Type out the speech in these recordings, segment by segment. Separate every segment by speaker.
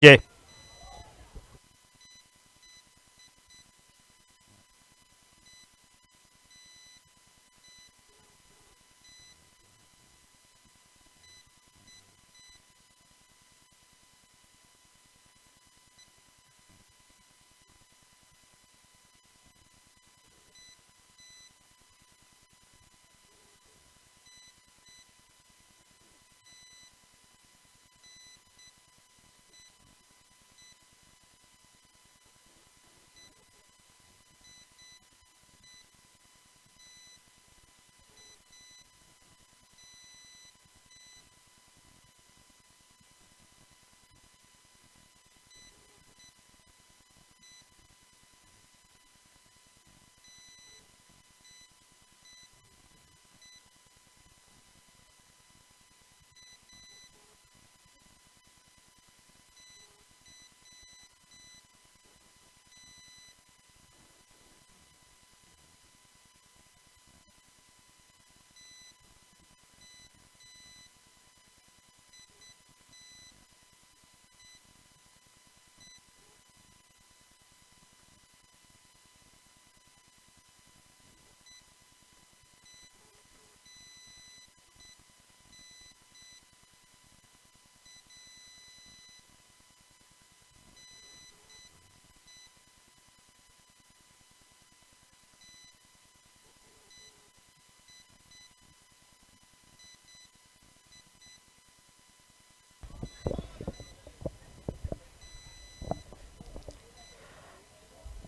Speaker 1: जय।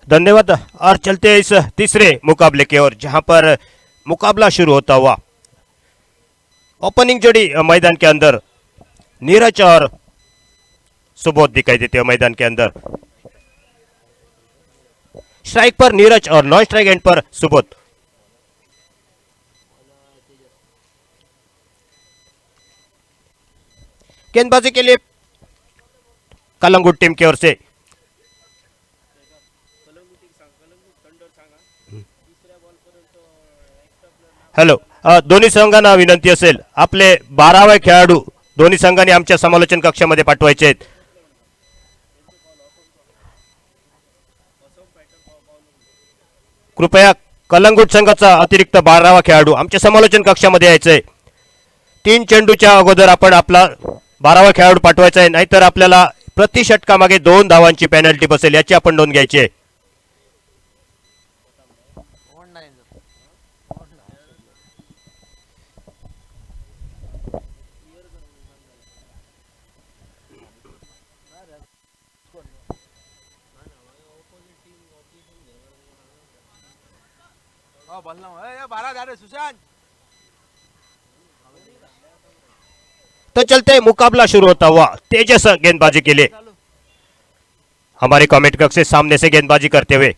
Speaker 1: धन्यवाद। और चलते हैं इस तीसरे मुकाबले की ओर, जहां पर मुकाबला शुरू होता हुआ। ओपनिंग जोड़ी मैदान के अंदर नीरज और सुबोध दिखाई देते हैं। मैदान के अंदर स्ट्राइक पर नीरज और नॉन स्ट्राइक एंड पर सुबोध। गेंदबाजी के लिए कलंगुट टीम की ओर से हॅलो, दोन्ही संघांना विनंती असेल, आपले 12वे खेळाडू दोन्ही संघांनी आमच्या समालोचन कक्षामध्ये पाठवायचे आहेत। कृपया कलंगुट संघाचा अतिरिक्त 12वा खेळाडू आमच्या समालोचन कक्षामध्ये यायचा आहे। 3 चेंडूच्या अगोदर आपण आपला 12वा खेळाडू पाठवायचा आहे, नाहीतर आपल्याला प्रति षटकामागे 2 धावांची पेनल्टी बसेल, याची आपण नोंद घ्यायची आहे। तो चलते मुकाबला शुरू होता हुआ। तेजस गेंदबाजी के लिए हमारे कमेंट कक्ष से सामने से गेंदबाजी करते हुए।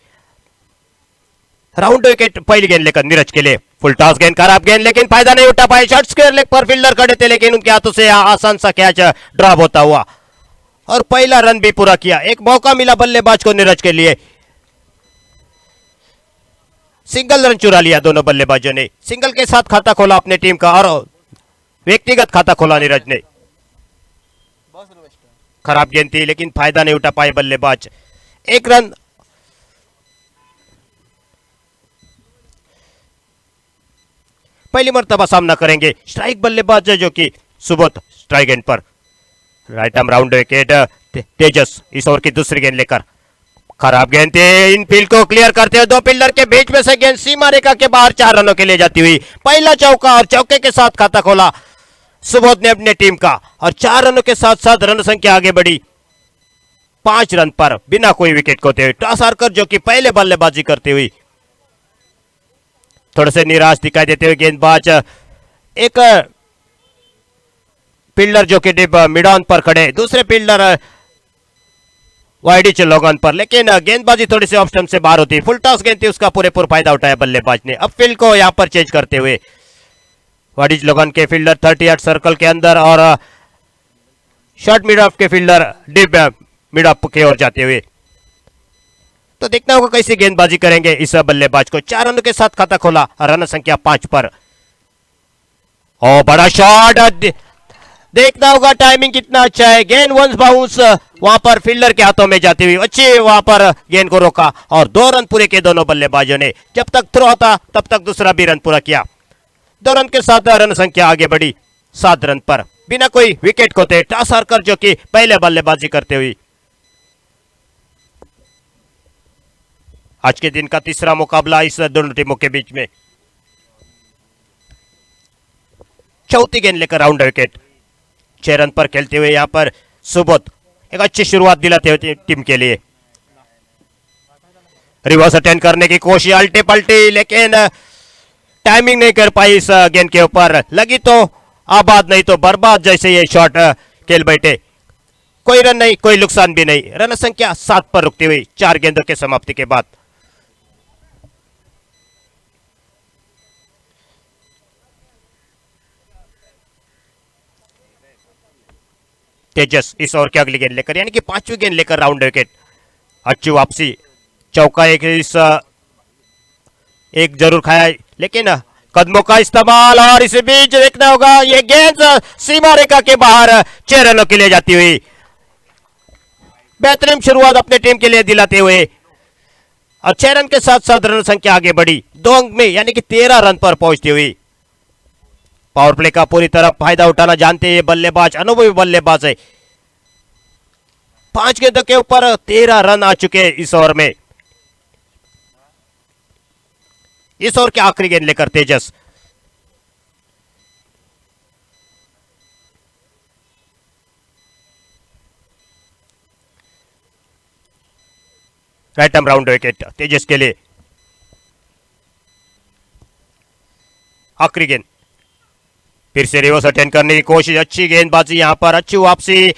Speaker 1: राउंड विकेट पहली गेंद लेकर नीरज के लिए। फुल टॉस गेंद, खराब गेंद, लेकिन फायदा नहीं उठा पाए। शॉर्ट स्क्वायर लेग पर फील्डर खड़े थे, लेकिन उनके हाथों से आसान सा कैच ड्रॉप होता हुआ और पहला रन भी पूरा किया। एक मौका मिला बल्लेबाज को नीरज के लिए। सिंगल रन चुरा लिया दोनों बल्लेबाजों ने। सिंगल के साथ खाता खोला अपने टीम का और व्यक्तिगत खाता खोला नीरज ने। खराब गेंद थी, लेकिन फायदा नहीं उठा पाए बल्लेबाज। एक रन। पहली मर्तबा सामना करेंगे स्ट्राइक बल्लेबाज जो कि सुबोध स्ट्राइक एंड पर। राइट आर्म राउंड विकेट तेजस इस ओवर की दूसरी गेंद लेकर। खराब गेंद थी, इनफील्ड को क्लियर करते हुए 2 फील्डर के बीच में से गेंद सीमा रेखा के बाहर 4 रनों के लिए जाती हुई। पहला चौका और चौके के साथ खाता खोला सुबोध ने अपने टीम का और 4 रनों के साथ साथ रन संख्या आगे बढ़ी 5 रन पर बिना कोई विकेट खोते हुए। टॉस हारकर जो कि पहले बल्लेबाजी करती हुई थोड़े से निराश दिखाई देते हुए गेंदबाज। एक फील्डर जो कि डिप मिड ऑन पर खड़े, दूसरे फील्डर वाइडिच लोगन पर, लेकिन गेंदबाजी थोड़ी सी ऑफ स्टंप से बाहर होती। फुल टॉस गेंद थी, उसका पूरेपूर फायदा उठाया बल्लेबाज ने। अब फील्ड को यहां पर चेंज करते हुए वाइडिच लोगन के फील्डर 30 यार्ड सर्कल के अंदर और शॉर्ट मिड ऑफ के फील्डर डिप मिड ऑफ की ओर जाते हुए। तो देखना होगा कैसे गेंदबाजी करेंगे इस बल्लेबाज को। 4 रनों के साथ खाता खोला, रन संख्या 5 पर। और बड़ा शॉट देखना होगा टाइमिंग कितना अच्छा है। गेंद वंस बाउंस वहां पर फील्डर के हाथों में जाती हुई अच्छी वहां पर गेंद को रोका और 2 रन पूरे किए दोनों बल्लेबाजों ने। जब तक थ्रो था तब तक दूसरा भी रन पूरा किया। 2 रन के साथ रन संख्या आगे बढ़ी 7 रन पर बिना कोई विकेट खोते। टॉस हारकर जो कि पहले बल्लेबाजी करते हुए आज के दिन का तीसरा मुकाबला इस दोनों टीमों के बीच में। चौथी गेंद लेकर राउंड विकेट। 6 रन पर खेलते हुए यहां पर सुबोध एक अच्छी शुरुआत दिलाते हुए टीम के लिए। रिवर्स अटेंड करने की कोशिश अल्टी पल्टी लेकिन टाइमिंग नहीं कर पाई इस गेंद के ऊपर। लगी तो आबाद नहीं तो बर्बाद जैसे ये शॉट खेल बैठे। कोई रन नहीं कोई नुकसान भी नहीं। रन संख्या 7 पर रुकती हुई 4 गेंदों के समाप्ति के बाद। तेजस इस ओवर की अगली गेंद लेकर यानी कि 5वीं गेंद लेकर राउंड विकेट। अच्छी वापसी चौका एक जरूर खाया लेकिन कदमों का इस्तेमाल और इस बीच देखना होगा ये गेंद सीमा रेखा के बाहर 6 रनों के लिए जाती हुई। बेहतरीन शुरुआत अपने टीम के लिए दिलाते हुए और 6 रन के साथ साथ रन संख्या आगे बढ़ी 2 अंक में यानी कि 13 रन पर पहुंचती हुई। पावर प्ले का पूरी तरह फायदा उठाना जानते हैं बल्लेबाज, अनुभवी बल्लेबाज है। 5 गेंदों के ऊपर 13 रन आ चुके हैं इस ओवर में। इस ओवर के आखिरी गेंद लेकर तेजस राइट आर्म राउंड विकेट तेजस के लिए। आखिरी गेंद फिर से रिवर्स अटेंड करने की कोशिश। अच्छी गेंदबाजी यहां पर अच्छी वापसी।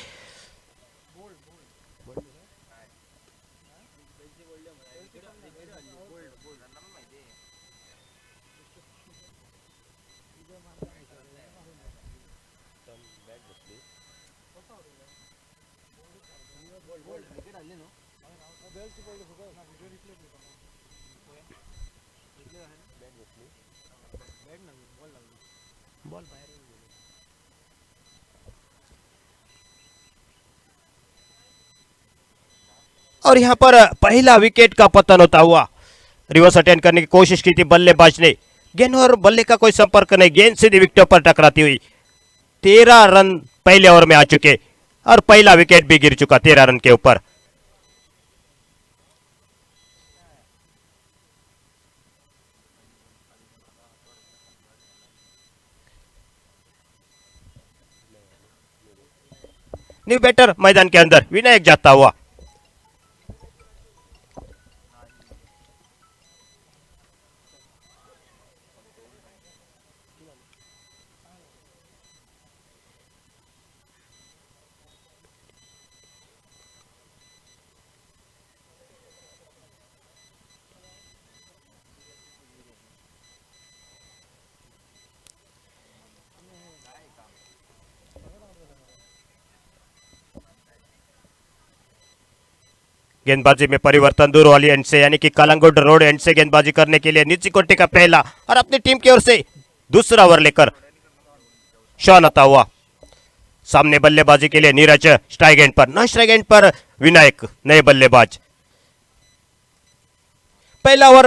Speaker 1: और यहां पर पहला विकेट का पतन होता हुआ रिवर्स अटेंड करने की कोशिश की थी बल्लेबाज ने। गेंद और बल्ले का कोई संपर्क नहीं। गेंद सीधी विकेटों पर टकराती हुई। 13 रन पहले ओवर में आ चुके और पहला विकेट भी गिर चुका 13 रन के ऊपर। न्यू बैटर मैदान के अंदर विनायक जाता हुआ। गेंदबाजी में परिवर्तन दूर वाली एंड से यानी कि कलंगुड रोड एंड से गेंदबाजी करने के लिए नीची कोटि का पहला और अपनी टीम की ओर से दूसरा ओवर लेकर शॉन आता हुआ। सामने बल्लेबाजी के लिए नीरज स्ट्राइक एंड पर। न स्ट्राइक एंड पर विनायक नए बल्लेबाज। पहला ओवर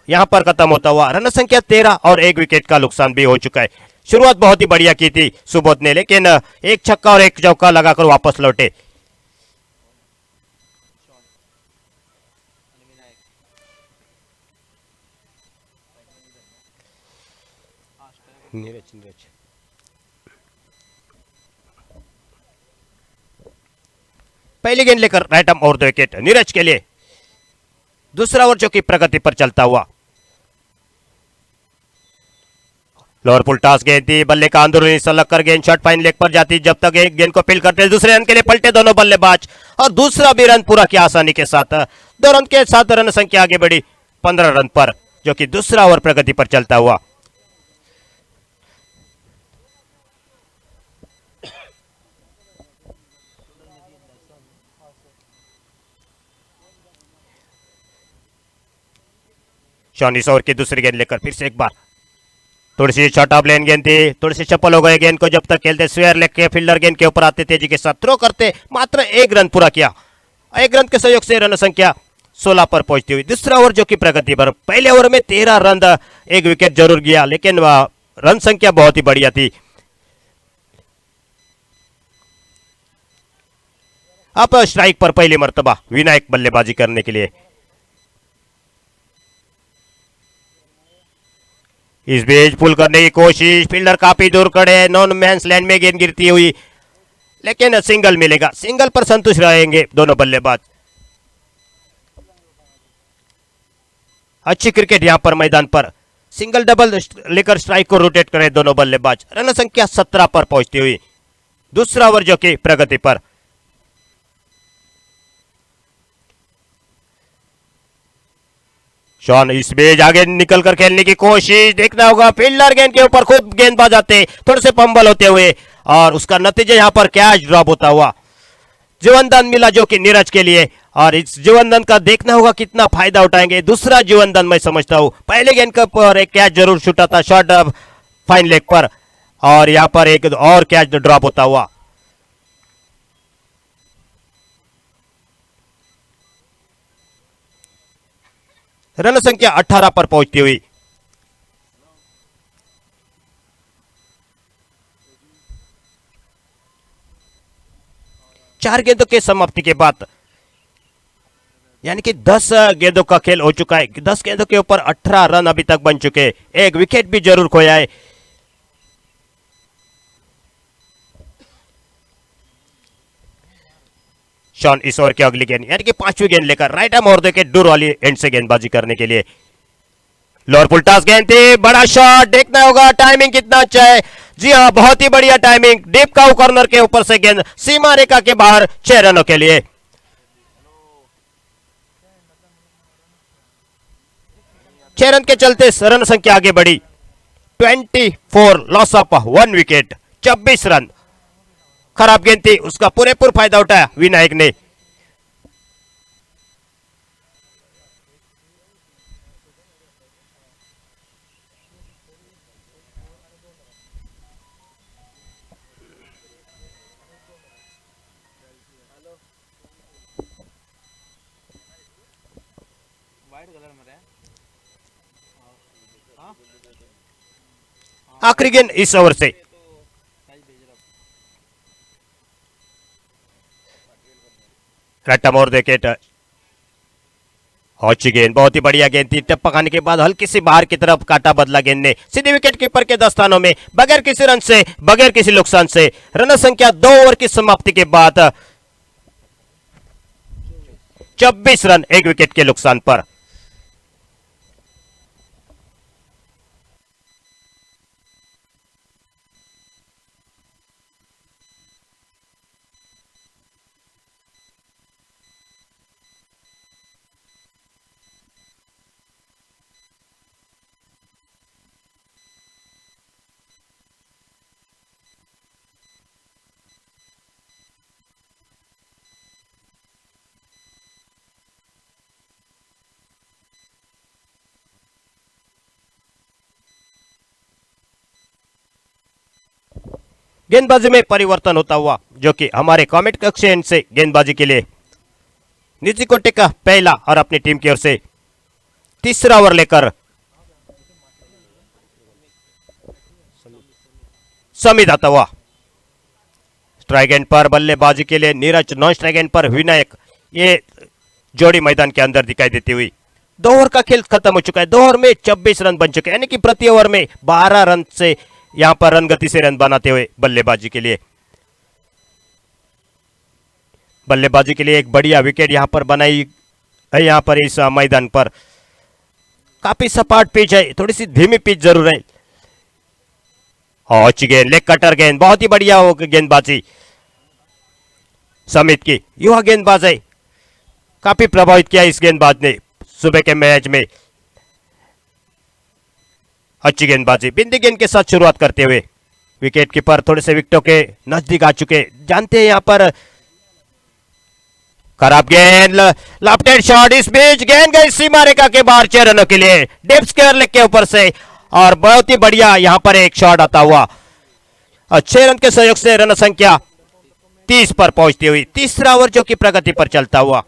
Speaker 1: यहां पर खत्म होता हुआ रन संख्या 13 और 1 विकेट का नुकसान भी हो चुका है। शुरुआत बहुत ही बढ़िया की थी सुबोध ने लेकिन एक छक्का और एक चौका लगाकर वापस लौटे। नीरज नीरज पहली गेंद लेकर राइट आर्म और 2 विकेट नीरज के लिए। दूसरा ओवर जो कि प्रगति पर चलता हुआ। लोअर पुल टॉस गेंद थी बल्ले का अंदरूनी सलग कर गेंद शॉर्ट फाइन लेग पर जाती। जब तक एक गेंद को फील करते दूसरे रन के लिए पलटे दोनों बल्लेबाज और दूसरा भी रन पूरा किया आसानी के साथ। 2 रन के साथ रन संख्या आगे बढ़ी 15 रन पर जो कि दूसरा ओवर प्रगति पर चलता हुआ। शॉन इस ओवर की दूसरी गेंद लेकर फिर से एक बार थोड़ी सी शॉर्ट ऑफ लेन गेंद थी, थोड़ी सी चप्पल हो गए गेंद को, जब तक खेलते स्वेयर लेके फील्डर गेंद के ऊपर आते तेजी के साथ थ्रो करते, मात्र एक रन पूरा किया। एक रन के सहयोग से रन संख्या 16 पर पहुंचती हुई दूसरा ओवर जो कि प्रगति पर। पहले ओवर में 13 रन, एक विकेट जरूर गया, लेकिन रन संख्या बहुत ही बढ़िया थी। अब स्ट्राइक पर पहली मर्तबा विनायक बल्लेबाजी करने के लिए। इस बीच पुल करने की कोशिश, फील्डर काफी दूर खड़े, नॉन मैंस लैंड में गेंद गिरती हुई, लेकिन सिंगल मिलेगा। सिंगल पर संतुष्ट रहेंगे दोनों बल्लेबाज। अच्छी क्रिकेट यहां पर मैदान पर, सिंगल डबल लेकर स्ट्राइक को रोटेट करें दोनों बल्लेबाज। रन संख्या 17 पर पहुंचती हुई दूसरा ओवर जो कि प्रगति पर। शॉन इस बीच आगे निकलकर खेलने की कोशिश, देखना होगा फील्डर गेंद के ऊपर खुद गेंदबाज आते, थोड़े से पंबल होते हुए, और उसका नतीजा यहां पर कैच ड्रॉप होता हुआ। जीवनदान मिला जो कि नीरज के लिए, और इस जीवनदान का देखना होगा कितना फायदा उठाएंगे। दूसरा जीवनदान मैं समझता हूं, पहले गेंद के पर एक कैच जरूर छूटा था शॉर्ट फाइन लेग पर, और यहां पर एक और कैच ड्रॉप होता हुआ। रन संख्या 18 पर पहुंचती हुई। चार गेंदों के समाप्ति के बाद, यानी कि 10 गेंदों का खेल हो चुका है। 10 गेंदों के ऊपर 18 रन अभी तक बन चुके, एक विकेट भी जरूर खोया है। शॉन इस ओवर की अगली गेंद, यानी कि 5वीं गेंद लेकर राइट आर्म और देके डूर वाली एंड से गेंदबाजी करने के लिए। लोअर फुल टॉस गेंद थी, बड़ा शॉट, देखना होगा टाइमिंग कितना अच्छा है। जी हाँ, बहुत ही बढ़िया टाइमिंग, डीप काउ कॉर्नर के ऊपर से गेंद सीमा रेखा के बाहर 6 रनों के लिए। छह रन के चलते रन संख्या आगे बढ़ी 24, लॉस ऑफ 1 विकेट, 26 रन। खराब गेंद थी, उसका पूरेपूर फायदा उठाया विनायक ने। आखिरी गेंद इस ओवर से। रट्टा मोर विकेट, अच्छी गेंद, बहुत ही बढ़िया गेंद थी। टप्पा खाने के बाद हल्की सी बाहर की तरफ काटा बदला गेंद ने, सीधे विकेट कीपर के दस्तानों में, बगैर किसी रन से, बगैर किसी नुकसान से। रन संख्या 2 ओवर की समाप्ति के बाद 26 रन, एक विकेट के नुकसान पर। गेंदबाजी में परिवर्तन होता हुआ, जो कि हमारे कमेंट कक्षे से गेंदबाजी के लिए निजी कोटे का पहला और अपनी टीम की ओर से तीसरा ओवर लेकर समीद आता हुआ। स्ट्राइक एंड पर बल्लेबाजी के लिए नीरज, नॉन स्ट्राइक एंड पर विनायक, ये जोड़ी मैदान के अंदर दिखाई देती हुई। 2 ओवर का खेल खत्म हो चुका है। 2 ओवर में 26 रन बन चुके हैं, यानी कि प्रति ओवर में 12 रन से यहां पर रन गति से रन बनाते हुए बल्लेबाजी के लिए। बल्लेबाजी के लिए एक बढ़िया विकेट यहां पर बनाई है। यहां पर इस मैदान पर काफी सपाट पिच है, थोड़ी सी धीमी पिच जरूर है। अच्छी गेंद, लेग कटर गेंद, बहुत ही बढ़िया हो गेंदबाजी समित की। युवा गेंदबाज है, काफी प्रभावित किया इस गेंदबाज ने सुबह के मैच में। अच्छी गेंदबाजी, बिंदी गेंद के साथ शुरुआत करते हुए विकेट कीपर थोड़े से विकेटों के नजदीक आ चुके, जानते हैं यहां पर। खराब गेंद, लेफ्ट हैंड शॉट, इस बीच गेंद गई सीमा रेखा के बाहर 6 रनों के लिए। डेप्स स्क्वायर लेग के ऊपर से, और बहुत ही बढ़िया यहां पर एक शॉट आता हुआ। 6 रन के सहयोग से रन संख्या 30 पर पहुंचती हुई तीसरा ओवर जो कि प्रगति पर चलता हुआ।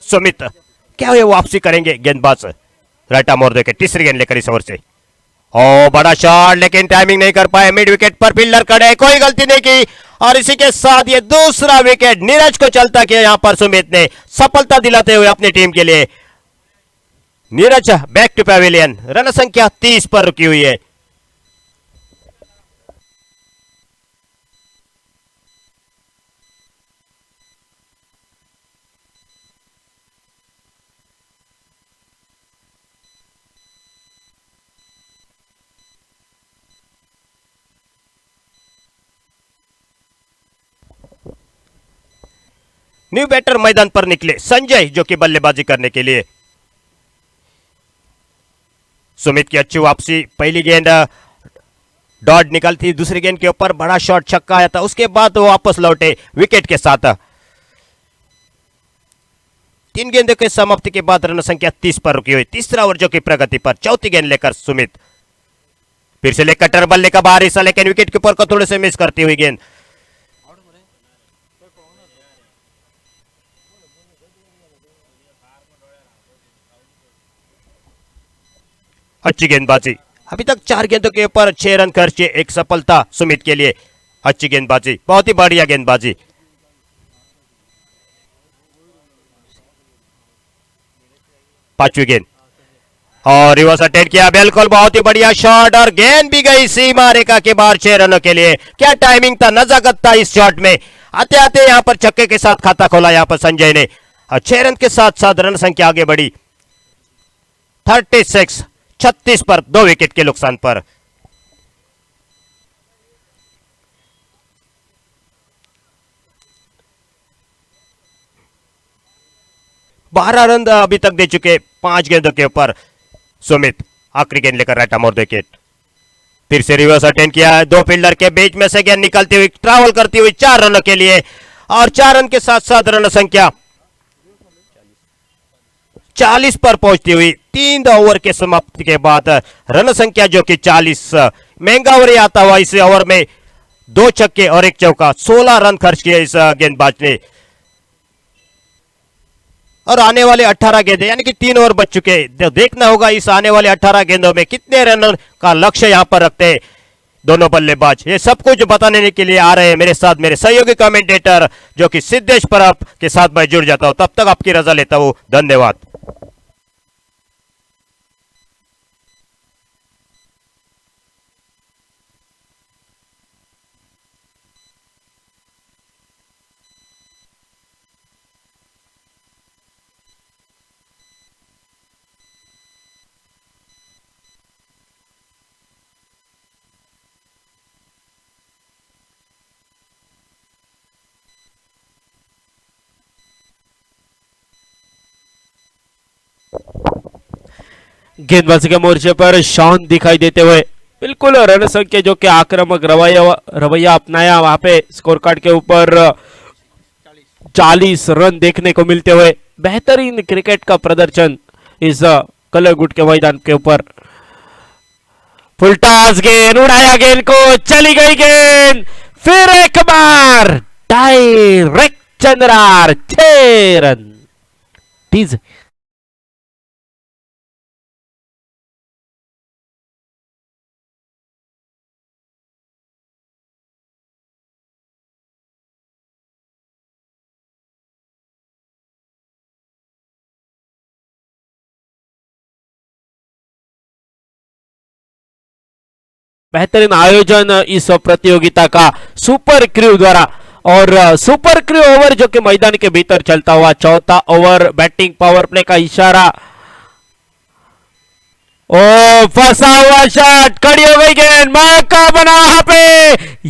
Speaker 1: सुमित क्या ये वापसी करेंगे गेंदबाज राइट आर्म ओवर के तीसरी गेंद लेकर इस ओवर से। ओ बड़ा शॉट लेकिन टाइमिंग नहीं कर पाए। मिड विकेट पर फील्डर खड़े, कोई गलती नहीं की और इसी के साथ ये दूसरा विकेट नीरज को चलता किया यहां पर सुमित ने सफलता दिलाते हुए अपनी टीम के लिए। Neeraj back to pavilion, run संख्या 30 पर रुकी हुई है। न्यू बैटर मैदान पर निकले संजय जो कि बल्लेबाजी करने के लिए। सुमित की अच्छी वापसी, पहली गेंद डॉट निकलती, दूसरी गेंद के ऊपर बड़ा शॉट छक्का आया था, उसके बाद वो वापस लौटे विकेट के साथ। 3 गेंदों के समाप्ति के बाद रन संख्या 30 पर रुकी हुई तीसरा ओवर जो कि प्रगति पर। चौथी गेंद लेकर सुमित फिर से लेकर कटर बल्ले का बाहर हिस्सा, लेकिन विकेट कीपर को थोड़े से मिस करती हुई गेंद। अच्छी गेंदबाजी, अभी तक 4 गेंदों के ऊपर 6 रन खर्चे, एक सफलता सुमित के लिए। अच्छी गेंदबाजी, बहुत ही बढ़िया गेंदबाजी। पांचवी गेंद और रिवर्स अटेंड किया, बिल्कुल बहुत ही बढ़िया शॉट और गेंद भी गई सीमा रेखा के बाहर 6 रनों के लिए। क्या टाइमिंग था, नजाकत था इस शॉट में। आते आते यहां पर छक्के के साथ खाता खोला यहां पर संजय ने। 6 रन के साथ साथ रन संख्या आगे बढ़ी 36 पर 2 विकेट के नुकसान पर। बारह रन अभी तक दे चुके 5 गेंदों के ऊपर सुमित। आखिरी गेंद लेकर राइट आर्म ओवर विकेट, फिर से रिवर्स अटेंड किया है, 2 फील्डर के बीच में से गेंद निकलती हुई ट्रैवल करती हुई 4 रनों के लिए और 4 रन के साथ साथ रन संख्या 40 पर पहुंचती हुई 3 ओवर के समाप्ति के बाद रन संख्या जो कि 40। महंगा ओवर आता हुआ इस ओवर में 2 छक्के और 1 चौका, 16 रन खर्च किए इस गेंदबाज ने। और आने वाले 18 गेंदे यानी कि 3 ओवर बच चुके, देखना होगा इस आने वाले 18 गेंदों में कितने रन का लक्ष्य यहां पर रखते हैं दोनों बल्लेबाज। ये सब कुछ बताने के लिए आ रहे हैं मेरे साथ मेरे सहयोगी कमेंटेटर जो कि सिद्धेश परब के साथ मैं जुड़ जाता हूं। तब तक आपकी रजा लेता हूं, धन्यवाद।
Speaker 2: गेंदबाजी के मोर्चे पर शान दिखाई देते हुए बिल्कुल रन संख्या जो कि आक्रामक रवैया अपनाया, वहां पे स्कोर कार्ड के ऊपर 40 रन देखने को मिलते हुए बेहतरीन क्रिकेट का प्रदर्शन इस कलरगुट के मैदान के ऊपर। फुलटास गेंद, उड़ाया गेंद को, चली गई गेंद, फिर एक बार डायरेक्ट चंद्रार, 6 रन। प्लीज बेहतरीन आयोजन इस प्रतियोगिता का सुपर क्रू द्वारा। और सुपर क्रू ओवर जो कि मैदान के भीतर चलता हुआ, चौथा ओवर बैटिंग पावर प्ले का इशारा। ओ फंसा हुआ शॉट, खड़ी हो गई गेंद, मौका बना वहां पे,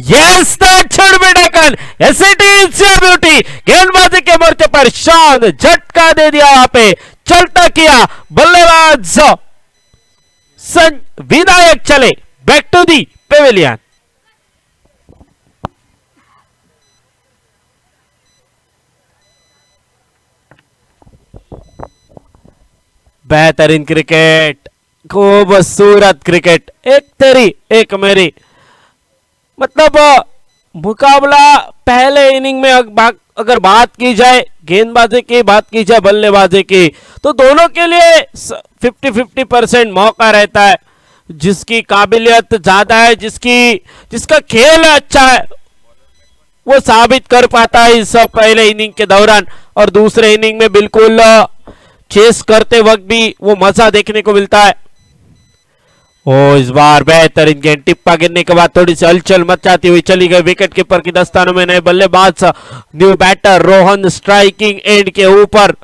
Speaker 2: yes that should be taken, yes it is your beauty. गेंदबाजी के मोर्चे पर शान झटका दे दिया, वहां पे चलता किया बल्लेबाज विनायक चले बैक टू दी पेविलियन। बेहतरीन क्रिकेट, खूबसूरत क्रिकेट, एक तेरी एक मेरी। मतलब मुकाबला पहले इनिंग में अगर बात की जाए गेंदबाजी की, बात की जाए बल्लेबाजी की, तो दोनों के लिए 50-50% मौका रहता है। जिसकी काबिलियत ज्यादा है, जिसका खेल अच्छा है, वो साबित कर पाता है इस पहले इनिंग के दौरान, और दूसरे इनिंग में बिल्कुल चेस करते वक्त भी वो मजा देखने को मिलता है। ओ इस बार बेहतरीन गेंद, टिप्पा गिरने के बाद थोड़ी सी हलचल मचाती हुई चली गई विकेट कीपर की दस्तानों में। नए बल्लेबाज new batter Rohan striking end के ऊपर,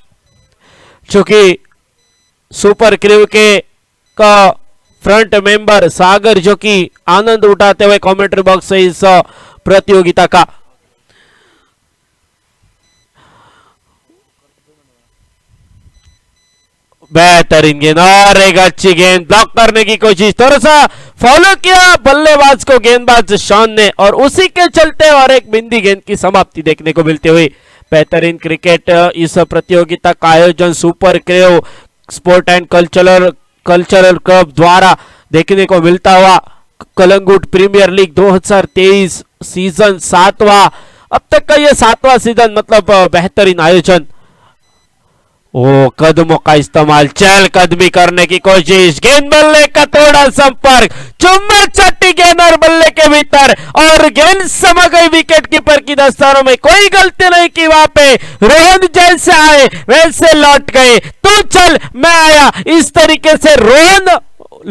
Speaker 2: चूंकि सुपर क्रू के का फ्रंट मेंबर सागर जो कि आनंद उठाते हुए कमेंट्री बॉक्स से इस प्रतियोगिता का। बेहतरीन गेंद और एक अच्छी गेंद, ब्लॉक करने की कोशिश, थोड़ा सा फॉलो किया बल्लेबाज को गेंदबाज शॉन ने, और उसी के चलते और एक बिंदी गेंद की समाप्ति देखने को मिलती हुई। बेहतरीन क्रिकेट इस प्रतियोगिता का आयोजन super crave sport and cultural club द्वारा देखने को मिलता हुआ। कलंगुट प्रीमियर लीग 2023 सीजन 7वां, अब तक का ये 7वां सीजन, मतलब बेहतरीन आयोजन। ओ कदमों का इस्तेमाल, चहल कदमी करने की कोशिश, गेंद बल्ले का थोड़ा संपर्क, चुम्मा चट्टी गेंद और बल्ले के भीतर, और गेंद समा गई विकेट कीपर की दस्तानों में। कोई गलती नहीं की वहां पे, रोहन जैसे आए वैसे लौट गए, तो चल मैं आया, इस तरीके से रोहन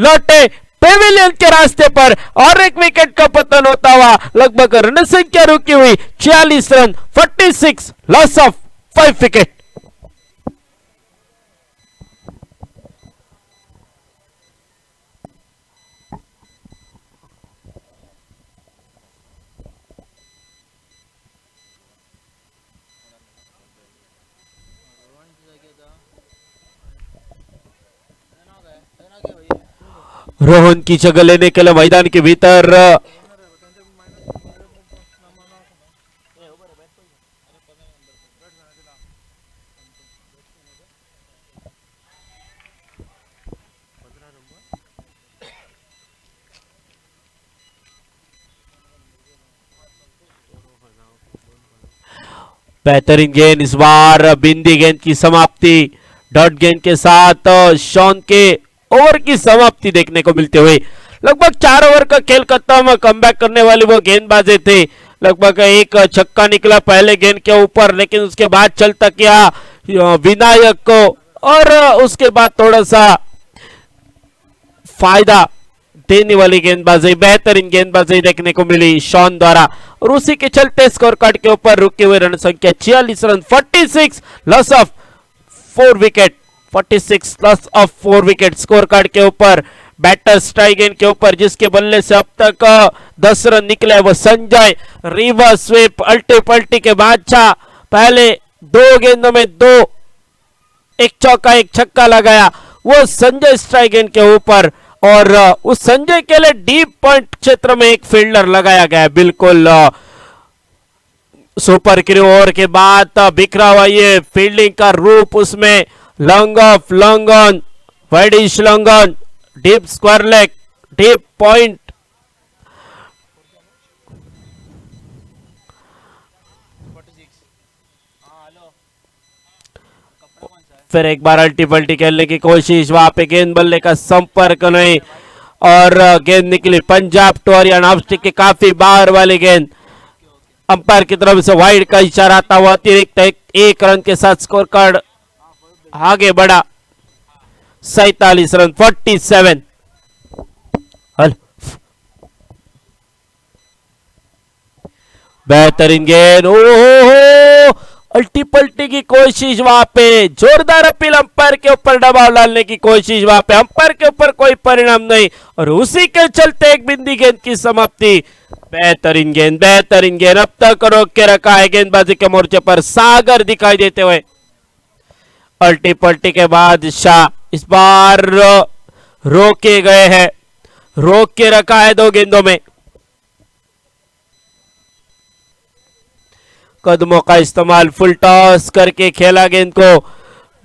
Speaker 2: लौटे पेविलियन के रास्ते पर, और एक विकेट का पतन होता हुआ लगभग रन संख्या रुकी हुई 46 run, 46 loss of 5 wicket. Rohan की जगह लेने के लिए मैदान के भीतर बेहतरीन गेंद, इस बार बिंदी गेंद की समाप्ति, डॉट गेंद के साथ शॉन के ओवर की समाप्ति देखने को मिलते हुए। लगभग 4 ओवर का खेल खत्म, कमबैक करने वाले वो गेंदबाजी थे। लगभग एक छक्का निकला पहले गेंद के ऊपर, लेकिन उसके बाद चलता किया विनायक को, और उसके बाद थोड़ा सा फायदा देने वाली गेंदबाजी, बेहतरीन गेंदबाजी देखने को मिली शॉन द्वारा, और उसी के चलते स्कोर कार्ड के ऊपर रुके हुए रन संख्या 46 run, 46 loss of 4 wicket, 46 loss of 4 wicket score card के ऊपर। बैटर स्ट्राइक गेंद के ऊपर जिसके बल्ले से अब तक 10 रन निकले वो संजय, रिवर्स स्वीप अल्टी पल्टी के बादशाह, पहले 2 गेंदों में 2, एक चौका एक छक्का लगाया वो संजय स्ट्राइक गेंद के ऊपर, और उस संजय के लिए डीप पॉइंट क्षेत्र में एक फील्डर लगाया गया। बिल्कुल सुपर क्रू ओवर के बाद बिखरा हुआ ये फील्डिंग का रूप, उसमें long off, long on, widish long on, deep square leg, deep point, फिर एक बार अल्टी पल्टी खेलने की कोशिश, वहां पे गेंद बल्ले का संपर्क नहीं, और गेंद निकली Punjab to Haryana off stick के काफी बाहर वाली गेंद। अंपायर की तरफ से वाइड का इशारा आता हुआ अतिरिक्त एक रन के साथ स्कोर कार्ड आगे बढ़ा 47 रन, 47। बेहतरीन गेंद, ओहो अल्टी पल्टी की कोशिश, वहां पे जोरदार अपील, अंपायर के ऊपर दबाव डालने की कोशिश, वहां पे अंपायर के ऊपर कोई परिणाम नहीं, और उसी के चलते एक बिंदी गेंद की समाप्ति। बेहतरीन गेंद, बेहतरीन गेंद, अब तक रोक के रखा है गेंदबाजी के मोर्चे पर सागर दिखाई देते हुए। अल्टी पल्टी के बाद शाह, इस बार रोके गए हैं, रोक के रखा है दो गेंदों में। कदमों का इस्तेमाल, फुल टॉस करके खेला गेंद को,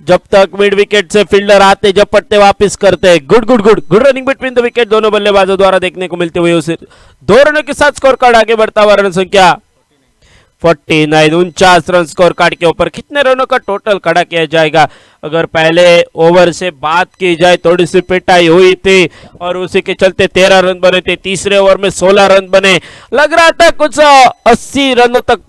Speaker 2: जब तक मिड विकेट से फील्डर आते झपटते वापस करते। Good good good good running between the wicket, दोनों बल्लेबाजों द्वारा देखने को मिलते हुए उसे 2 रनों के साथ स्कोर कार्ड आगे बढ़ता हुआ। रन संख्या 49, 49 रन स्कोर कार्ड के ऊपर। कितने रनों का टोटल खड़ा किया जाएगा? अगर पहले ओवर से बात की जाए, थोड़ी सी पिटाई हुई थी और उसी के चलते 13 रन बने थे। तीसरे ओवर में 16 रन बने। लग रहा था कुछ 80 रनों तक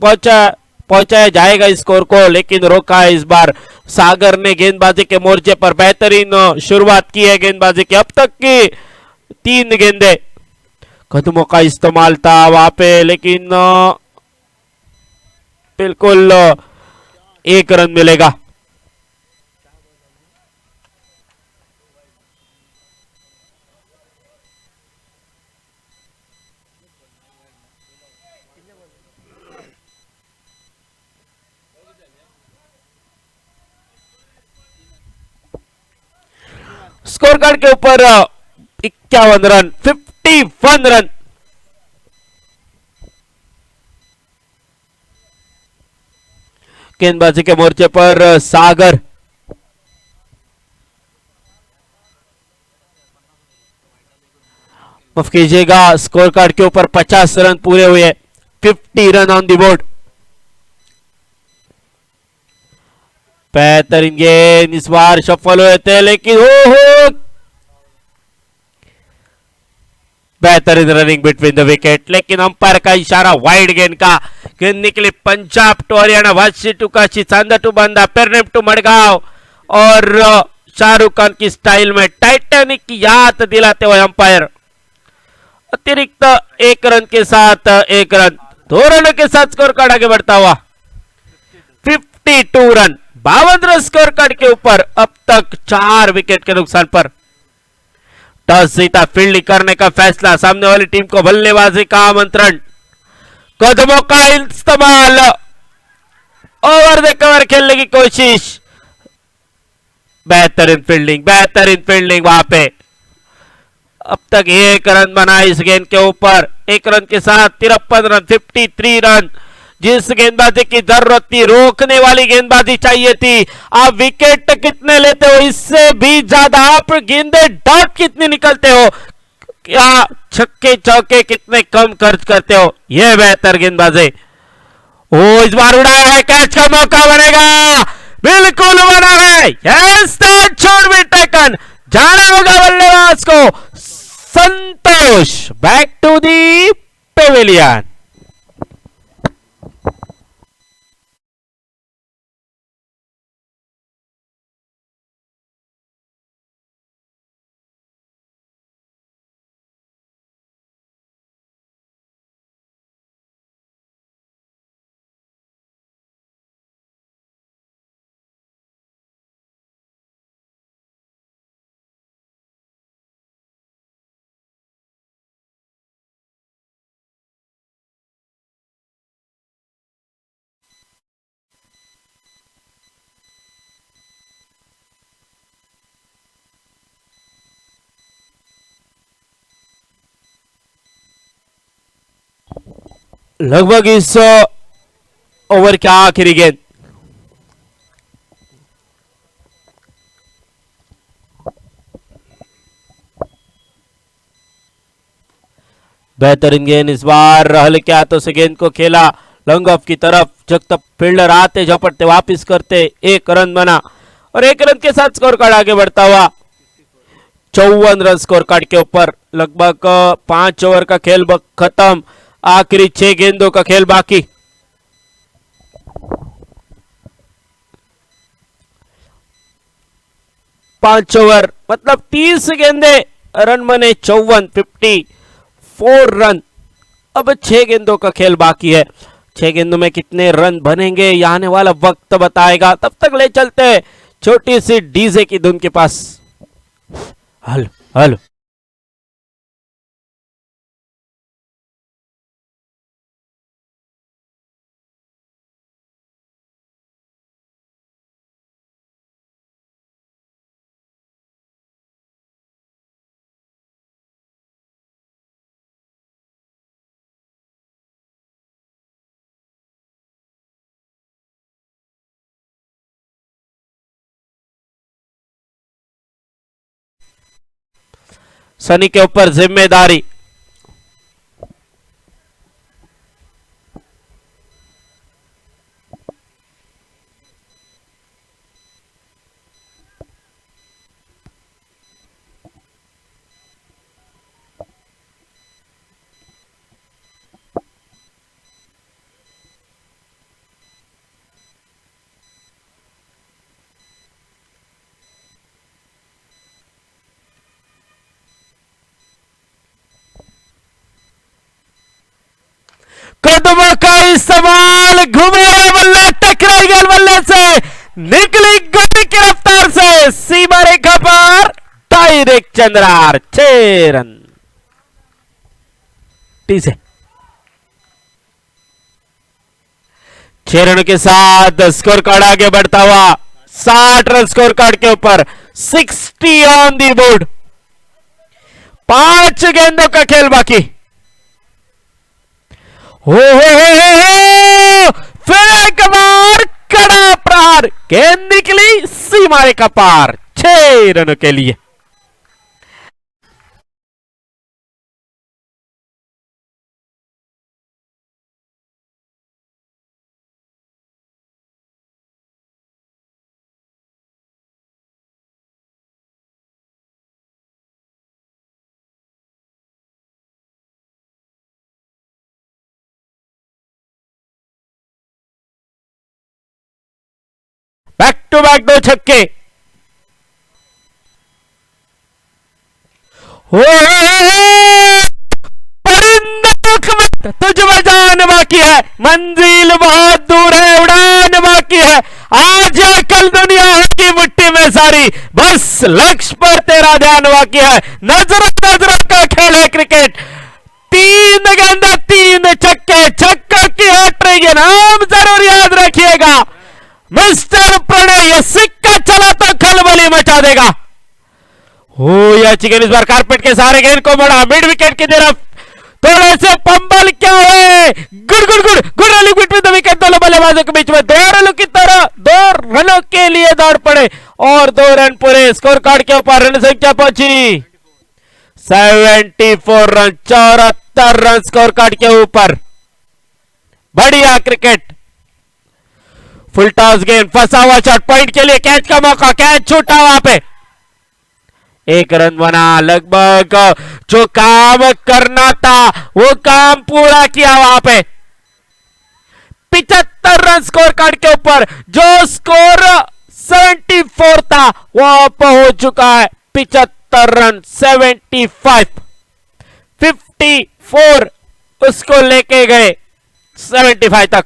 Speaker 2: पहुंचाया जाएगा इस स्कोर को, लेकिन रोका है इस बार। सागर ने गेंदबाजी के मोर्चे पर बेहतरीन शुरुआत की है गेंदबाजी की। अब तक की 3 गेंदे, कदमों का इस्तेमाल था वहां पे, लेकिन बिल्कुल 1 रन मिलेगा। स्कोर कार्ड के ऊपर 51 रन, 51 रन। गेंदबाजी के मोर्चे पर सागर, माफ कीजिएगा, स्कोर कार्ड के ऊपर 50 रन पूरे हुए। 50 रन ऑन द बोर्ड। बेहतरीन गेंद, इस बार सफल हुए थे, लेकिन हो बेहतरीन रनिंग बिटवीन द विकेट, लेकिन अंपायर का इशारा वाइड गेंद का। गेंद निकली Punjab to Haryana, Vashi to Kashi, Chanda to Banda, Pernem to Madgaon, और शाहरुख खान की स्टाइल में टाइटैनिक की याद दिलाते हुए अंपायर अतिरिक्त 1 रन के साथ 1 रन, 2 रनों के साथ स्कोर कार्ड आगे बढ़ता हुआ। 52 रन, 52 रन स्कोर कार्ड के ऊपर। अब तक 4 विकेट के नुकसान पर। टॉस जीता, फील्डिंग करने का फैसला, सामने वाली टीम को बल्लेबाजी का आमंत्रण। कदमों का इस्तेमाल, ओवर द कवर खेलने की कोशिश। बेहतरीन फील्डिंग वहां पे। अब तक 1 रन बना इस गेंद के ऊपर। 1 रन के साथ 53 रन, 53 रन। जिस गेंदबाजी की जरूरत थी, रोकने वाली गेंदबाजी चाहिए थी। आप विकेट कितने लेते हो, इससे भी ज्यादा आप गेंदे डॉट कितने निकलते हो, क्या छक्के चौके कितने कम खर्च करते हो। यह बेहतर गेंदबाजी। ओ, इस बार उड़ाया है, कैच का मौका बनेगा, बिल्कुल बना है। Yes, that should be taken. जाना होगा बल्लेबाज को। संतोष बैक टू दी पेविलियन। लगभग इस ओवर का आखिरी गेंद। बेहतरीन गेंद, इस बार हल्के हाथों से गेंद को खेला लॉन्ग ऑफ की तरफ। जब तक फील्डर आते झपटते वापस करते। 1 रन बना और 1 रन के साथ स्कोर कार्ड आगे बढ़ता हुआ। 54 रन स्कोर कार्ड के ऊपर। लगभग 5 ओवर का खेल खत्म, आखिरी 6 गेंदों का खेल बाकी। पांच ओवर मतलब 30 गेंदे, रन बने 54, 54 रन। अब 6 गेंदों का खेल बाकी है। 6 गेंदों में कितने रन बनेंगे, ये आने वाला वक्त बताएगा। तब तक ले चलते हैं छोटी सी डीजे की धुन के पास। Hello hello. सनी के ऊपर जिम्मेदारी। कदमों का इस्तेमाल, घुमाया बल्ला, टकराई गेंद बल्ले से, निकली गति की रफ्तार से सीमा रेखा पर, डायरेक्ट चंद्रार, 6 रन। से 6 रनों के साथ स्कोर कार्ड आगे बढ़ता हुआ 60 रन स्कोर कार्ड के ऊपर, 60 ऑन दी बोर्ड। 5 गेंदों का खेल बाकी। हो फिर एक बार कड़ा प्रहार, गेंद निकली सीमा रेखा पार, 6 रनों के लिए। बैक टू बैक 2 छक्के। हो तुझ में जान बाकी है, मंजिल बहुत दूर है, उड़ान बाकी है, आज या कल दुनिया होगी मुट्ठी में सारी, बस लक्ष्य पर तेरा ध्यान बाकी है। नजरों नजरों का खेल है क्रिकेट। 3 गेंदे 3 छक्के, छक्का की हैट्रिक, ये नाम जरूर याद रखिएगा। मिस्टर प्रणय, ये सिक्का चला तो खलबली मचा देगा। हो यह चिकन इस बार कारपेट के सहारे गेंद को बढ़ा मिड विकेट की तरफ, थोड़े से पंबल क्या हुए, good good good good running between the wicket, दोनों बल्लेबाजों के बीच में 2 रनों की तरह 2 रनों के लिए दौड़ पड़े और 2 रन पूरे। स्कोर कार्ड के ऊपर रन संख्या पहुंची 74 रन, 74 रन स्कोर कार्ड के ऊपर। बढ़िया क्रिकेट। फुल टॉस गेंद, फंसा हुआ शॉट, पॉइंट के लिए कैच का मौका, कैच छूटा वहां पे, 1 रन बना। लगभग जो काम करना था वो काम पूरा किया वहां पे। 75 रन स्कोर कार्ड के ऊपर, जो स्कोर 74 था वो अब हो चुका है 75 रन, 75, 54 उसको लेके गए 75 तक।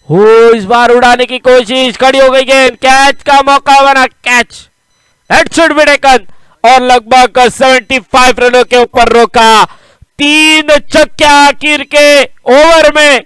Speaker 2: हो इस बार उड़ाने की कोशिश, खड़ी हो गई गेंद, कैच का मौका बना, catch, that should be taken, और लगभग 75 रनों के ऊपर रोका। 3 छक्के आखिर के ओवर में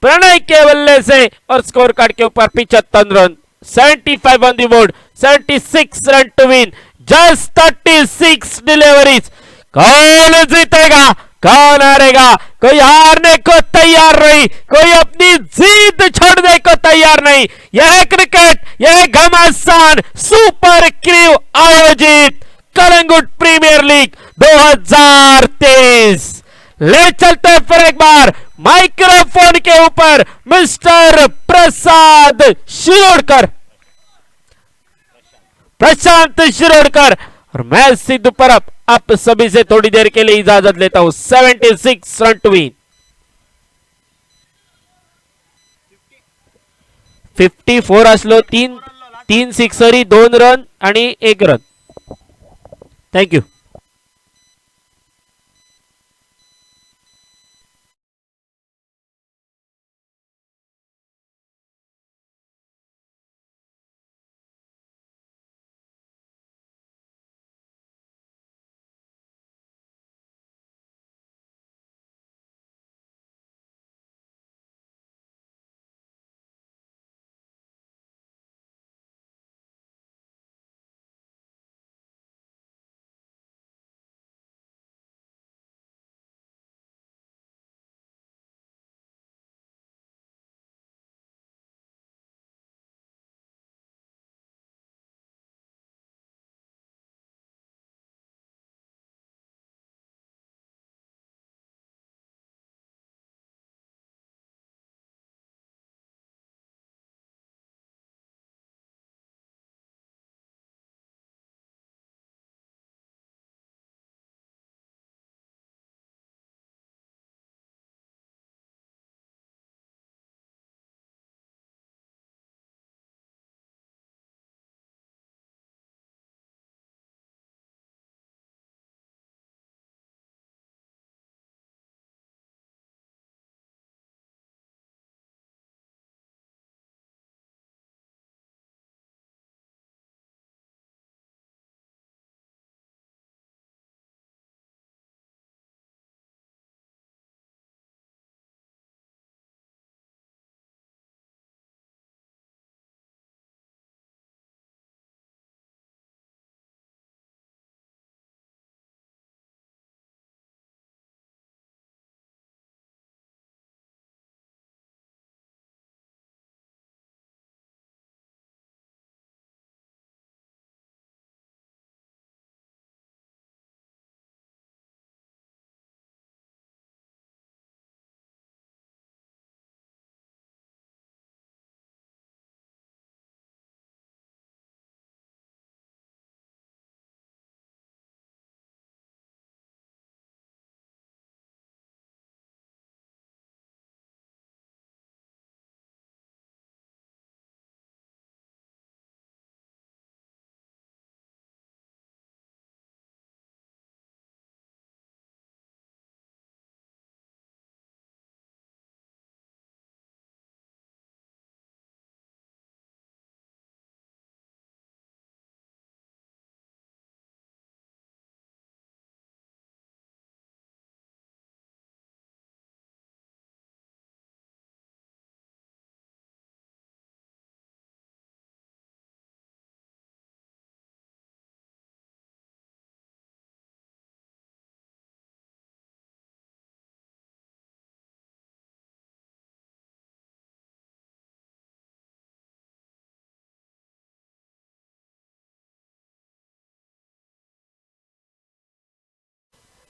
Speaker 2: प्रणय के बल्ले से, और स्कोर कार्ड के ऊपर 75 run, 75 on the board, 76 run to win, just 36 deliveries. कौन जीतेगा, कौन हारेगा, कोई हारने को तैयार नहीं, कोई अपनी जीत छोड़ने को तैयार नहीं। यह क्रिकेट, यह घमासान सुपर क्रीव आयोजित कलिंगुट प्रीमियर लीग 2023। ले चलते हैं फिर एक बार माइक्रोफोन के ऊपर मिस्टर प्रसाद शिरोडकर, प्रशांत शिरोडकर, और मैं सिद्धू परब आप सभी से थोड़ी देर के लिए इजाजत लेता हूं। 76 रन टू विन, 54 असलो, 3 सिक्सरी, 2 रन आणि 1 run. Thank you.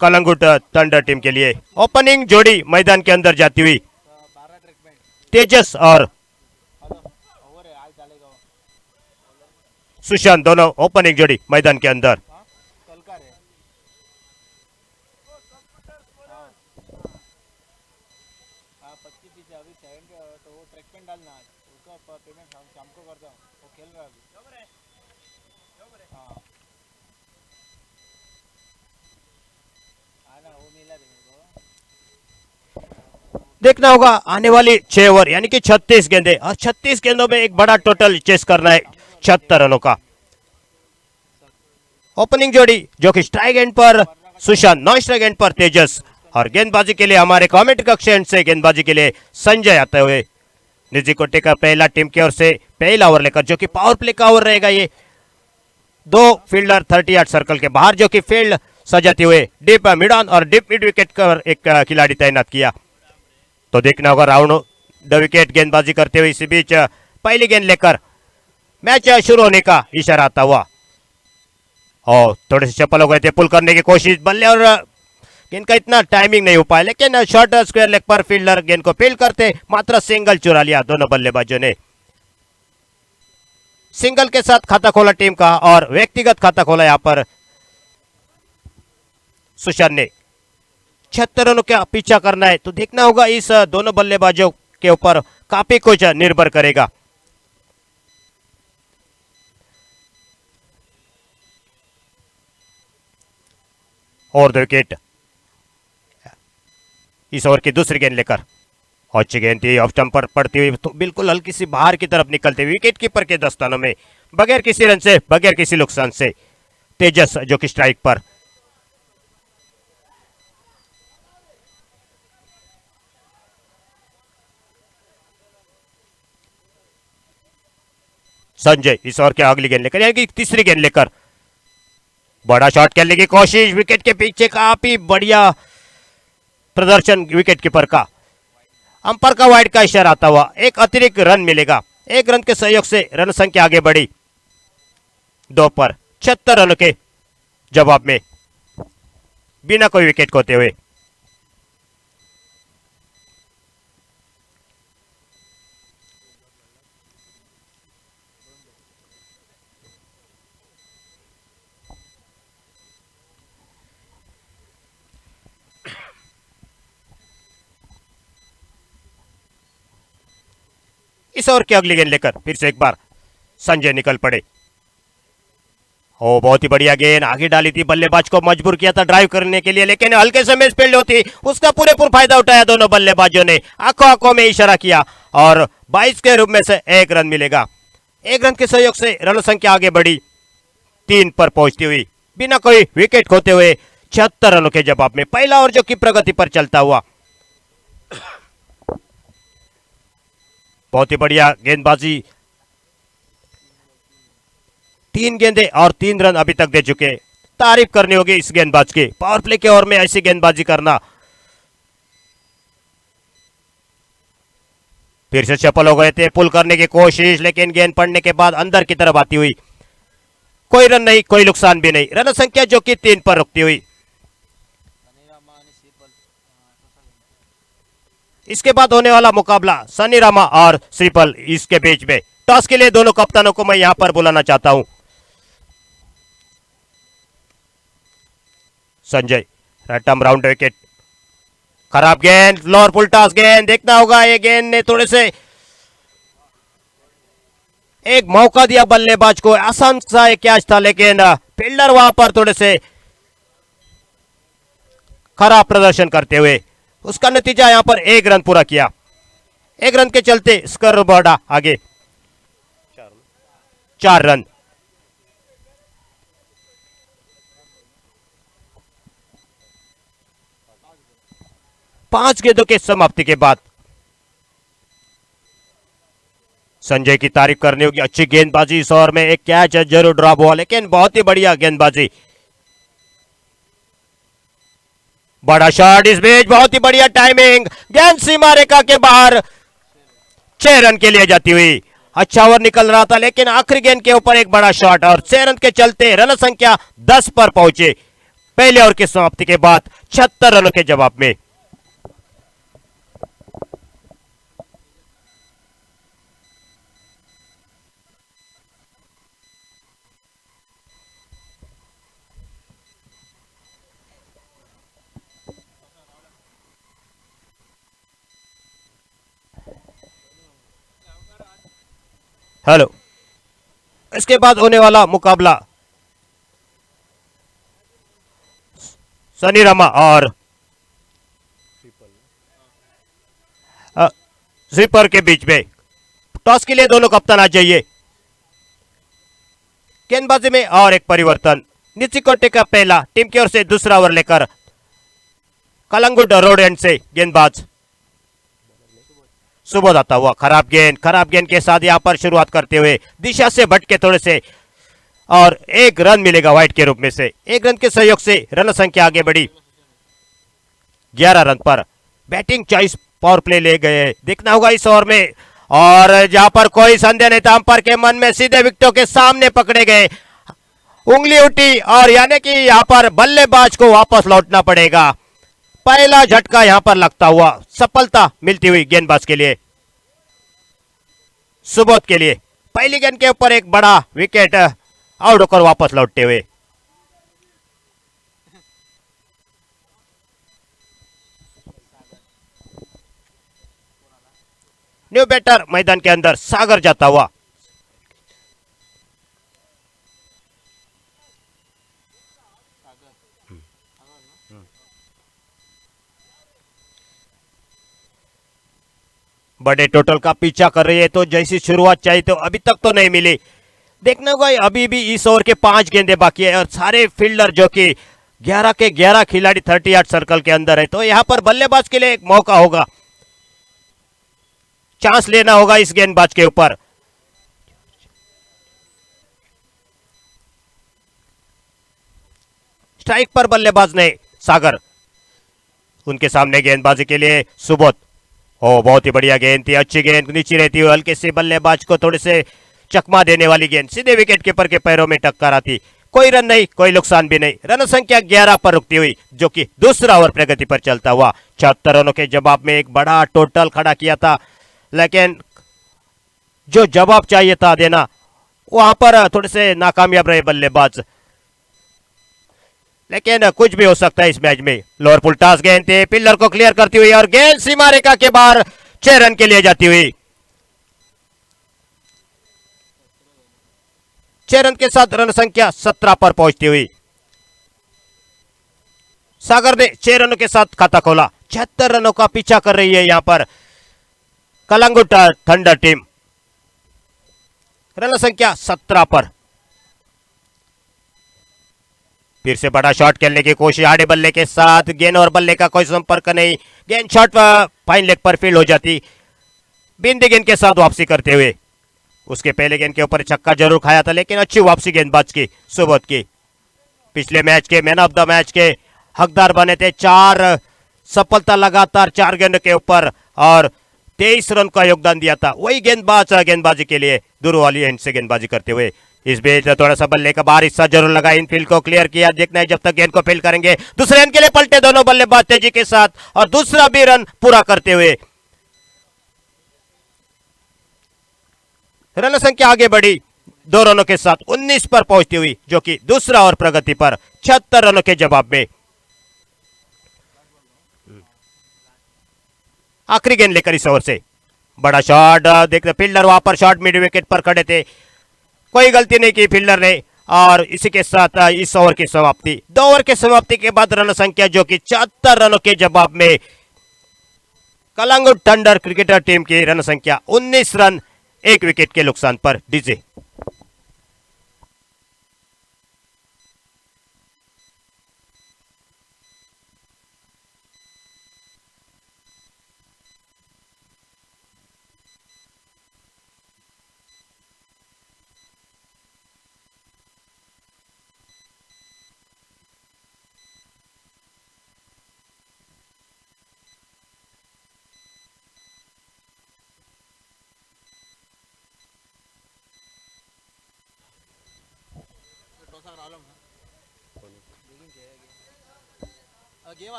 Speaker 1: Calangute thunder team के लिए ओपनिंग जोड़ी मैदान के अंदर जाती हुई तेजस और सुशांत दोनों ओपनिंग जोड़ी मैदान के अंदर। देखना होगा आने वाली 6 ओवर यानी कि 36 गेंदे और 36 गेंदों में एक बड़ा टोटल चेस करना है 76 रनों का। ओपनिंग जोड़ी जो कि स्ट्राइक एंड पर सुशांत, नॉन स्ट्राइक एंड पर तेजस और गेंदबाजी के लिए हमारे कमेंट कक्ष एंड से गेंदबाजी के लिए संजय आते हुए। निजी कोटे का पहला टीम की ओर से पहला ओवर लेकर जो कि पावर प्ले का ओवर रहेगा। ये दो फील्डर 30 यार्ड सर्कल के बाहर जो कि फील्ड सजाते हुए डीप मिड ऑन और डीप मिड विकेट पर एक खिलाड़ी तैनात किया। तो देखना होगा राउंड द विकेट गेंदबाजी करते हुए इसी बीच पहली गेंद लेकर मैच शुरू होने का इशारा आता हुआ और थोड़े से चप्पल हो गए थे, पुल करने की कोशिश बल्ले और गेंद का इतना टाइमिंग नहीं हो पाया, लेकिन शॉर्ट स्क्वायर लेग पर फील्डर गेंद को फील्ड करते मात्र सिंगल चुरा लिया दोनों बल्लेबाजों ने। सिंगल के साथ खाता खोला टीम का और व्यक्तिगत खाता खोला यहां पर सुशांत ने। 76 रनों का पीछा करना है तो देखना होगा इस दोनों बल्लेबाजों के ऊपर काफी कुछ निर्भर करेगा। और 2 विकेट इस ओवर की दूसरी गेंद लेकर अच्छी गेंद थी, ऑफ स्टंप पर पड़ती हुई तो बिल्कुल हल्की सी बाहर की तरफ निकलते हुए विकेट कीपर के दस्तानों में बगैर किसी रन से बगैर किसी नुकसान से तेजस जो कि स्ट्राइक पर। संजय इस ओवर के अगली गेंद लेकर यानी कि तीसरी गेंद लेकर बड़ा शॉट खेलने की कोशिश, विकेट के पीछे काफी बढ़िया प्रदर्शन विकेट कीपर का। अंपायर का वाइड का इशारा आता हुआ एक अतिरिक्त रन मिलेगा। 1 रन के सहयोग से रन संख्या आगे बढ़ी 2 पर 76 रनों के जवाब में बिना कोई विकेट खोते हुए। इस ओवर की अगली गेंद लेकर फिर से एक बार संजय निकल पड़े। ओ बहुत ही बढ़िया गेंद आगे डाली थी, बल्लेबाज को मजबूर किया था ड्राइव करने के लिए, लेकिन हल्के से मिस फील्ड होती उसका पूरेपूर फायदा उठाया दोनों बल्लेबाजों ने। आंखों आंखों में इशारा किया और 22 के रूप में से 1 रन मिलेगा। 1 रन के सहयोग से रन संख्या आगे बढ़ी 3 पर पहुंचती हुई बिना कोई विकेट खोते हुए 76 रनों के जवाब में पहला ओवर जो कि प्रगति पर चलता हुआ। बहुत ही बढ़िया गेंदबाजी, 3 गेंदे और 3 रन अभी तक दे चुके। तारीफ करनी होगी इस गेंदबाज की, पावर प्ले के ओवर में ऐसी गेंदबाजी करना। फिर से चपल हो गए थे, पुल करने की कोशिश, लेकिन गेंद पड़ने के बाद अंदर की तरफ आती हुई कोई रन नहीं, कोई नुकसान भी नहीं। रन संख्या जो कि 3 पर रुकती हुई। इसके बाद होने वाला मुकाबला सनी रामा और श्रीपल इसके बीच में। टॉस के लिए दोनों कप्तानों को मैं यहां पर बुलाना चाहता हूं। Sanjay right arm round wicket, खराब गेंद, लोअर फुल टॉस गेंद। देखना होगा ये गेंद ने थोड़े से एक मौका दिया बल्लेबाज को, आसान सा एक कैच था, लेकिन फील्डर वहां पर थोड़े से खराब प्रदर्शन करते हुए उसका नतीजा यहां पर 1 रन पूरा किया। 1 रन के चलते स्कोर बढ़ा आगे 4 रन। पांच गेंदों के समाप्ति के बाद संजय की तारीफ करनी होगी, अच्छी गेंदबाजी इस ओवर में। एक कैच जरूर ड्रॉप हुआ, लेकिन बहुत ही बढ़िया गेंदबाजी। बड़ा शॉट इस बीच, बहुत ही बढ़िया टाइमिंग, गेंद सीमा रेखा के बाहर 6 रन के लिए जाती हुई। अच्छा ओवर निकल रहा था, लेकिन आखिरी गेंद के ऊपर एक बड़ा शॉट और 6 रन के चलते रन संख्या 10 पर पहुंचे। पहले ओवर की समाप्ति के बाद 76 रनों के जवाब में। हेलो, इसके बाद होने वाला मुकाबला सनी रामा और स्वीपर के बीच में। टॉस के लिए दोनों कप्तान आ जाइए। गेंदबाजी में और एक परिवर्तन। निचिकोटे का पहला, टीम की ओर से दूसरा ओवर लेकर कलंगुट रोड एंड से गेंदबाज सुबोध आता हुआ। खराब गेंद के साथ यहां पर शुरुआत करते हुए दिशा से भटके थोड़े से और एक रन मिलेगा वाइट के रूप में से। एक रन के सहयोग से रन संख्या आगे बढ़ी 11 रन पर। बैटिंग चॉइस पावर प्ले ले गए, देखना होगा इस ओवर में। और जहां पर कोई संदेह नहीं था, अंपायर के मन में सीधे विकेटों के सामने पकड़े गए, उंगली उठी और यानी कि यहां पर बल्लेबाज को वापस लौटना पड़ेगा। पहला झटका यहां पर लगता हुआ, सफलता मिलती हुई गेंदबाज के लिए, सुबोध के लिए। पहली गेंद के ऊपर एक बड़ा विकेट आउट होकर वापस लौटते हुए। न्यू बैटर मैदान के अंदर सागर जाता हुआ। बड़े टोटल का पीछा कर रही है, तो जैसी शुरुआत चाहिए तो अभी तक तो नहीं मिली। देखना होगा, अभी भी इस ओवर के 5 गेंदे बाकी है और सारे फील्डर जो कि 11 के 11 खिलाड़ी 38 सर्कल के अंदर है, तो यहां पर बल्लेबाज के लिए एक मौका होगा, चांस लेना होगा इस गेंदबाज के ऊपर। स्ट्राइक पर बल्लेबाज ने सागर, उनके सामने गेंदबाजी के लिए सुबोध। ओ, बहुत ही बढ़िया गेंद थी, अच्छी गेंद, नीचे रहती हुई हल्के से बल्लेबाज को थोड़े से चकमा देने वाली गेंद सीधे विकेट कीपर के पैरों में टक्कर आती। कोई रन नहीं, कोई नुकसान भी नहीं। रन संख्या 11 पर रुकती हुई, जो कि दूसरा ओवर प्रगति पर चलता हुआ। 76 रनों के जवाब में एक बड़ा टोटल खड़ा किया था, लेकिन जो जवाब चाहिए था देना, वहां पर थोड़े से नाकामयाब रहे बल्लेबाज। लेकिन कुछ भी हो सकता है इस मैच में। लोअर पुल टॉस गेंद थे, पिलर को क्लियर करती हुई और गेंद सीमा रेखा के बाहर 6 रन के लिए जाती हुई। 6 रन के साथ रन संख्या 17 पर पहुंचती हुई। सागर ने 6 रनों के साथ खाता खोला। 76 रनों का पीछा कर रही है यहां पर कलंगुट थंडर टीम। रन संख्या 17 पर। फिर से बड़ा शॉट खेलने की कोशिश आड़े बल्ले के साथ, गेंद और बल्ले का कोई संपर्क नहीं। गेंद शॉट फाइन लेग पर फील्ड हो जाती, बिंदी गेंद के साथ वापसी करते हुए। उसके पहले गेंद के ऊपर छक्का जरूर खाया था, लेकिन अच्छी वापसी गेंदबाज की, सुबोध की। पिछले मैच के मैन ऑफ द मैच के हकदार बने थे। 4 सफलता लगातार 4 गेंद के ऊपर और 23 रन का योगदान दिया था। वही गेंदबाज गेंदबाजी के लिए दूर वाली एंड से गेंदबाजी करते हुए। इस बीच थोड़ा सा बल्ले का बाहर हिस्सा जरूर लगा, इनफील्ड को क्लियर किया। देखना है जब तक गेंद को फील्ड करेंगे। दूसरे रन के लिए पलटे दोनों बल्लेबाज तेजी के साथ और दूसरा भी रन पूरा करते हुए रन संख्या आगे बढ़ी 2 रनों के साथ 19 पर पहुंचती हुई, जो कि दूसरा और प्रगति पर 76 रनों के जवाब में। आखिरी गेंद लेकर इस ओवर से बड़ा शॉट। देखते फील्डर वहां पर शॉट मिड विकेट पर खड़े थे, कोई गलती नहीं की फील्डर ने। और इसी के साथ इस ओवर की समाप्ति। 2 ओवर की समाप्ति के बाद रन संख्या जो कि 74 रनों के जवाब में कलंगुट थंडर क्रिकेटर टीम की रन संख्या 19 रन, 1 विकेट के नुकसान पर डीजे।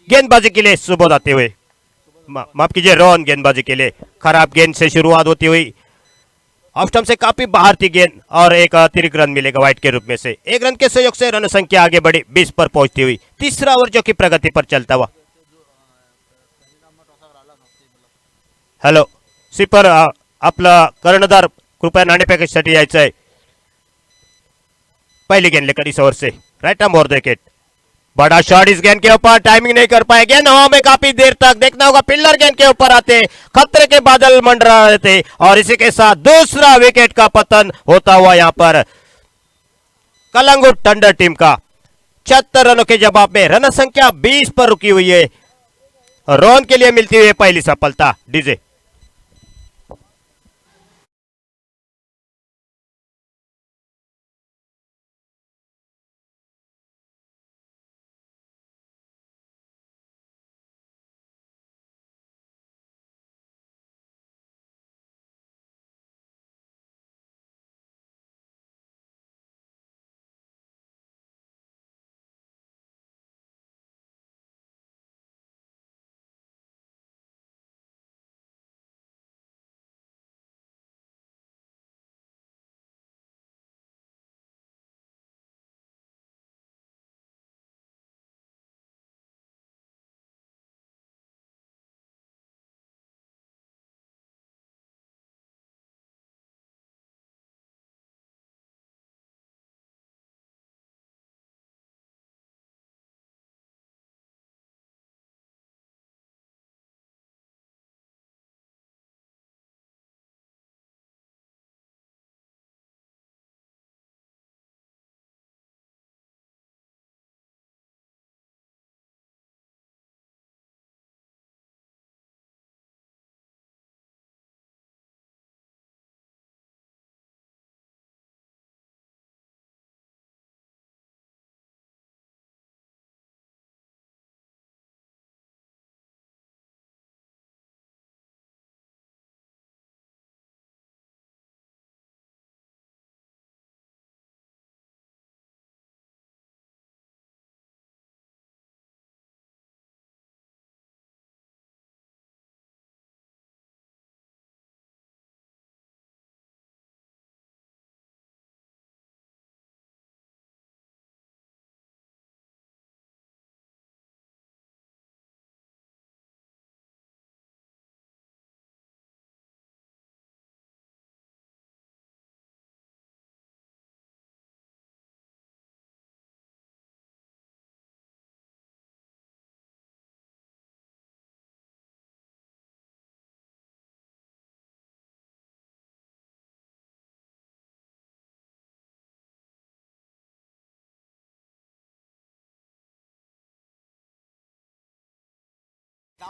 Speaker 1: गेंदबाजी के लिए सुबोध आते हुए, माफ कीजिए रोहन गेंदबाजी के लिए। खराब गेंद से शुरुआत होती हुई, ऑफ स्टंप से काफी बाहर थी गेंद और एक अतिरिक्त रन मिलेगा वाइट के रूप में से। एक रन के सहयोग से रन संख्या आगे बढ़ी 20 पर पहुंचती हुई। तीसरा ओवर जो कि प्रगति पर चलता हुआ। हॅलो स्वीपर, आपला कर्णधार कृपया नाणेफेकीसाठी यायचं आहे। पहली गेंद लेकर इस ओवर से राइट आर्म ओवर विकेट। बड़ा शॉट इस गेंद के ऊपर, टाइमिंग नहीं कर पाए, गेंद हवा में काफी देर तक देखना होगा। फील्डर गेंद के ऊपर आते, खतरे के बादल मंडरा रहे थे और इसी के साथ दूसरा विकेट का पतन होता हुआ यहां पर कलंगुट थंडर टीम का। 76 रनों के जवाब में रन संख्या 20 पर रुकी हुई है। रोहन के लिए मिलती हुई पहली सफलता। डीजे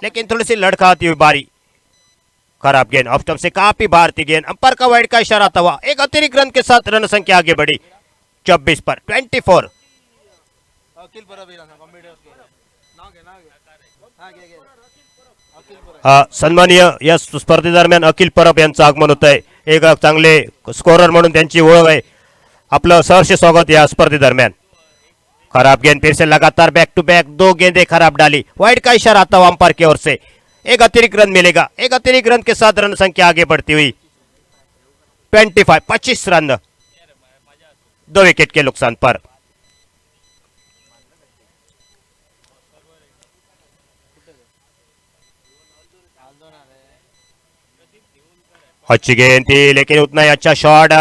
Speaker 1: लेकिन थोड़ी सी लड़खड़ाती हुई बारी। खराब गेंद, ऑफ स्टंप से काफी बाहर थी गेंद। अंपायर का वाइड का इशारा था हुआ। एक अतिरिक्त रन के साथ रन संख्या आगे बढ़ी 24 पर 24। सन्माननीय या स्पर्धे दरम्यान अखिल परब यांचं आगमन होत आहे। एक चांगले स्कोरर म्हणून त्यांची ओळख आहे। आपलं सहर्ष स्वागत या स्पर्धे दरम्यान। खराब गेंद, फिर से लगातार बैक टू बैक 2 गेंदें खराब डाली। वाइड का इशारा आता हुआ अंपायर की ओर से। एक अतिरिक्त रन मिलेगा। एक अतिरिक्त रन के साथ रन संख्या आगे बढ़ती हुई 25 रन 2 विकेट के नुकसान पर। अच्छी गेंद थी लेकिन उतना ही अच्छा शॉट।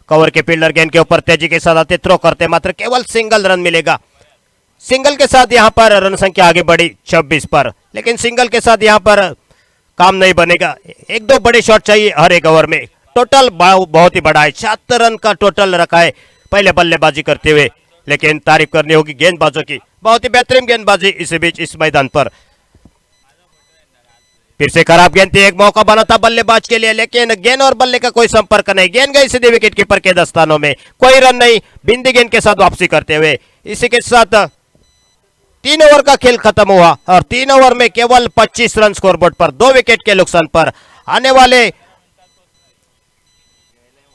Speaker 1: कवर के फील्डर गेंद के ऊपर तेजी के साथ आते, थ्रो करते, मात्र केवल सिंगल रन मिलेगा। सिंगल के साथ यहां पर रन संख्या आगे बढ़ी 26 पर, लेकिन सिंगल के साथ यहां पर काम नहीं बनेगा। 1-2 बड़े शॉट चाहिए हर एक ओवर में। टोटल बहुत ही बड़ा है, 76 रन का टोटल रखा है पहले बल्लेबाजी करते हुए। लेकिन तारीफ करनी होगी गेंदबाजों की, बहुत ही बेहतरीन गेंदबाजी इस बीच इस मैदान पर। फिर से खराब गेंद थी, एक मौका बना था बल्लेबाज के लिए, लेकिन गेंद और बल्ले का कोई संपर्क नहीं। गेंद गई सीधे विकेट कीपर के दस्तानों में, कोई रन नहीं। बिंदी गेंद के साथ वापसी करते हुए इसी के साथ 3 ओवर का खेल खत्म हुआ और 3 ओवर में केवल 25 रन स्कोरबोर्ड पर, 2 विकेट के नुकसान पर। आने वाले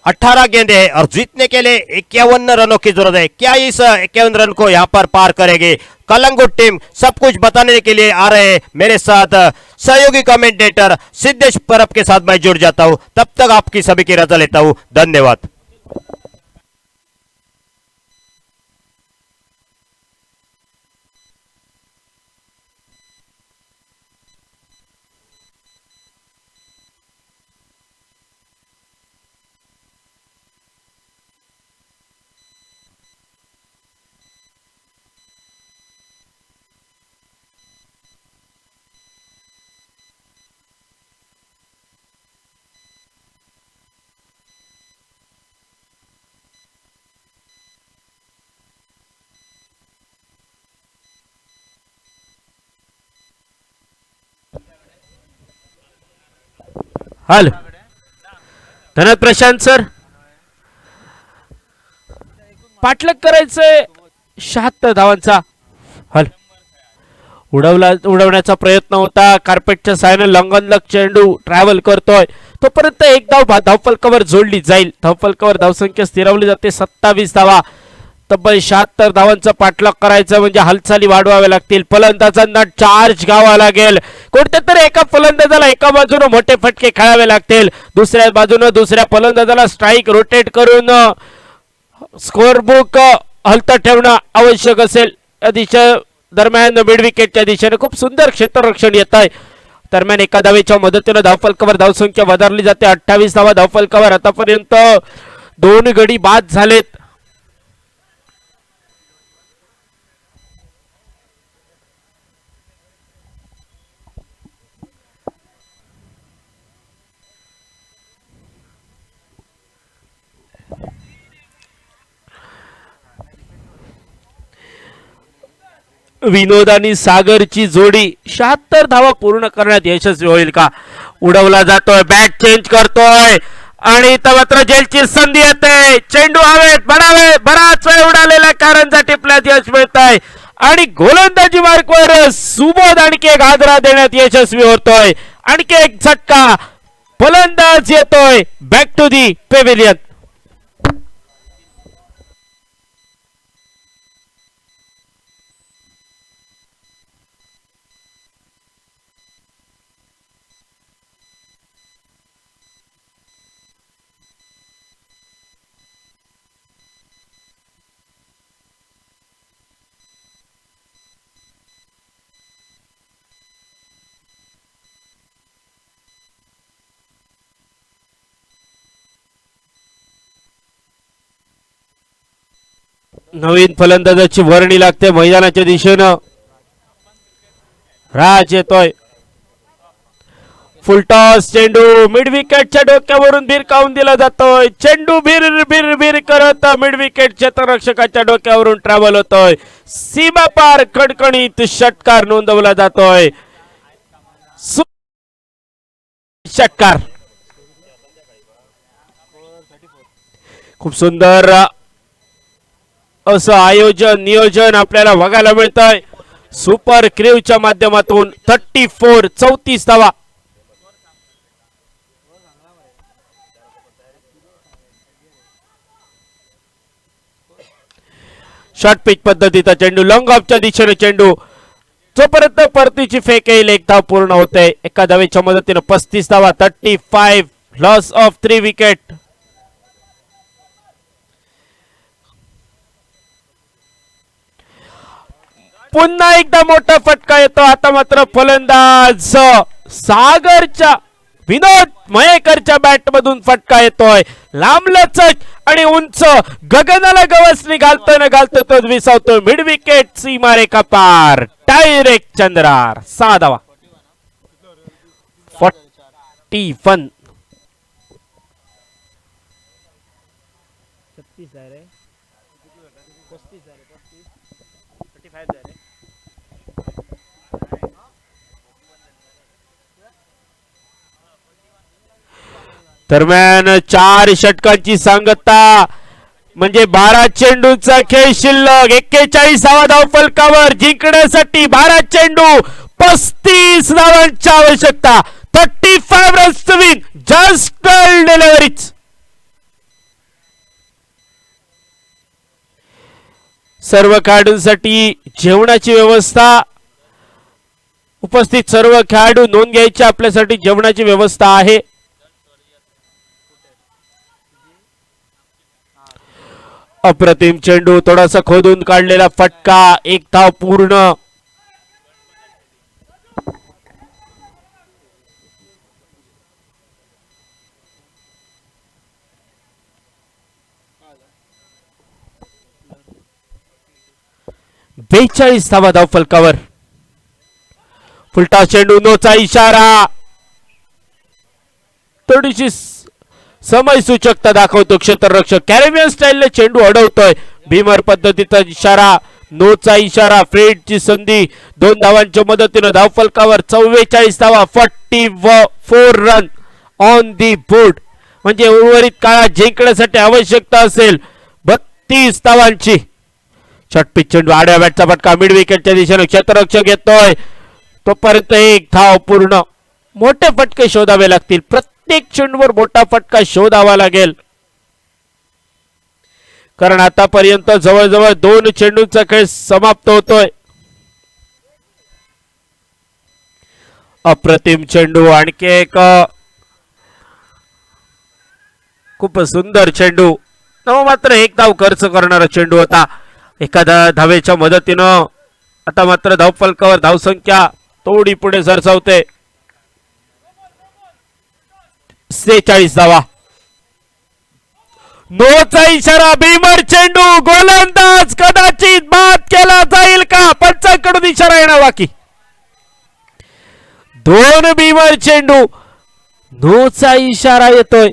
Speaker 1: 18 गेंदे हैं और जीतने के लिए 51 रनों की जरूरत है। क्या इस 51 रन को यहाँ पर पार करेगी? कलंगुट टीम सब कुछ बताने के लिए आ रहे हैं। मेरे साथ सहयोगी कमेंटेटर सिद्धेश परब के साथ मैं जुड़ जाता हूँ। तब तक आपकी सभी की रजा लेता हूँ। धन्यवाद।
Speaker 2: हॅलो धन्यवाद प्रशांत सर. पाठलाग करायचंय 76 धावांचा. हल उडवण्याचा प्रयत्न होता. कार्पेटच्या साहाय्याने लंगनलक चेंडू ट्रॅव्हल करतोय तोपर्यंत एक धावफलकावर जोडली जाईल. धावफलकावर धावसंख्या स्थिरावली जाते 27 धावा. तब्बल 76 धावांचा पाठलाग करायचा म्हणजे हालचाली वाढवाव्या लागतील. फलंदाजांना चार्ज घ्यावा लागेल. कोणत्या तरी एका फलंदाजाला एका बाजूने मोठे फटके खेळावे लागतील. दुसऱ्या बाजूने दुसऱ्या फलंदाजाला स्ट्राईक रोटेट करून स्कोअर बुक हलतं ठेवणं आवश्यक असेल. या दिशा दरम्यान मिड विकेटच्या दिशेने खूप सुंदर क्षेत्ररक्षण येत आहे. दरम्यान एका धावेच्या मदतीने धावफलकावर धावसंख्या वधारली जाते. 28 धावा धावफलकावर. आतापर्यंत 2 गडी बाद झालेत. विनोद आणि सागरची जोडी 76 धावा पूर्ण करण्यात यशस्वी होईल का? उडवला जातोय. बॅट चेंज करतोय आणि इथं मात्र जेलची संधी येते. चेंडू हवेत बराच वेळ उडालेल्या कारंजा टिपल्यात यश मिळत आहे आणि गोलंदाजी मार्कवर सुबोध आणखी एक हादरा देण्यात यशस्वी होतोय. आणखी एक झटका. फलंदाज येतोय बॅक टू दी पेव्हिलियन. नवीन फलंदाजाची वर्णी लागते मैदानाच्या दिशेनं. राज येतोय. फुलटॉस चेंडू मिड विकेटच्या डोक्यावरून भिरकावून दिला जातोय. चेंडू भीर करत मिड विकेट क्षेत्ररक्षकाच्या डोक्यावरून ट्रॅव्हल होतोय. सीमा पार खणखणीत षटकार नोंदवला जातोय. षटकार. खूप सुंदर असं आयोजन नियोजन आपल्याला बघायला मिळतंय. सुपर क्रीवच्या माध्यमातून 34 धावा. शॉर्ट पिच पद्धतीचा चेंडू लॉंग ऑफच्या दिशेने चेंडू जोपर्यंत परतीची फेक येईल 1 धाव पूर्ण होते. एका धावेच्या मदतीने 35 धावा. 35 लॉस ऑफ 3 विकेट. पुन्हा एकदा मोठा फटका येतो. आता मात्र फलंदाज सागरच्या विनोद मयेकरच्या बॅट मधून फटका येतोय. लांबलचक आणि उंच गगनाला गवसणी घालतो तो विसावतोय. मिड विकेट सीमारेखा पार. डायरेक्ट चंद्रार. 6 धावा. 41. दरम्यान 4 षटकांची सांगता म्हणजे 12 चेंडूचा खेळ शिल्लक. 41 धावा धावफलकावर. जिंकण्यासाठी 12 चेंडू 35 धावांची आवश्यकता. 35 runs to win. Just deliveries. सर्व खेळाडूंसाठी जेवणाची व्यवस्था, उपस्थित सर्व खेळाडू नोंद घ्यायची, आपल्यासाठी जेवणाची व्यवस्था आहे. अप्रतिम चेंडू, थोडासा खोदून काढलेला फटका, एक धाव पूर्ण. बेचाळीस धावा धाव फलकावर. फुलटा चेंडू, नोचा इशारा, थोडीशी समय सूचकता दाखवतो क्षेत्ररक्षक. कॅरेबियन स्टाईलने चेंडू अडवतोय. भीमर पद्धतीचा इशारा, नोचा इशारा. फ्रेडची संधी, 2 धावांच्या मदतीने धाव फलकावर. 44 धावा, 44 रन ऑन दी बोर्ड. म्हणजे उर्वरित काळात जिंकण्यासाठी आवश्यकता असेल 32 धावांची. षटपीच चेंडू, आड्या बॅटचा फटका, मिड विकेटच्या दिशेने क्षेत्ररक्षक येतोय. तोपर्यंत एक धाव पूर्ण. मोठे फटके शोधावे लागतील. प्रत्येक चेंडूवर मोठा फटका शोधावा लागेल, कारण आतापर्यंत जवळजवळ 2 चेंडूंचा खेळ समाप्त होतोय. अप्रतिम चेंडू, आणखी एक खूप सुंदर चेंडू. मात्र एक धाव खर्च करणारा चेंडू होता. एखाद्या धावेच्या मदतीनं आता मात्र धाव फलकावर धावसंख्या थोडी पुढे सरसावते. 46 धावा. नोचा इशारा, भीमर चेंडू, गोलंदाज कदाचित बाद केला जाईल का? पंचांकडून इशारा येणार बाकी. 2 भीमर चेंडू, नोचा इशारा येतोय.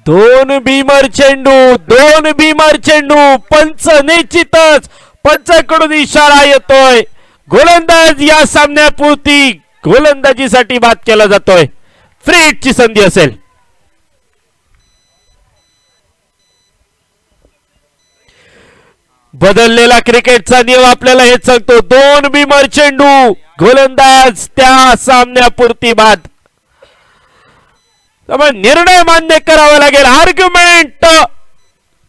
Speaker 2: दोन भीमर चेंडू, पंच निश्चितच. पंचाकडून इशारा येतोय. गोलंदाज या सामन्यापुरती गोलंदाजीसाठी बाद केला जातोय. फ्री हिटची संधी असेल. बदललेला क्रिकेटचा नियम आपल्याला हेच सांगतो. 2 भीमर चेंडू, गोलंदाज त्या सामन्यापुरती बाद. निर्णय मान्य करावा लागेल. आर्ग्युमेंट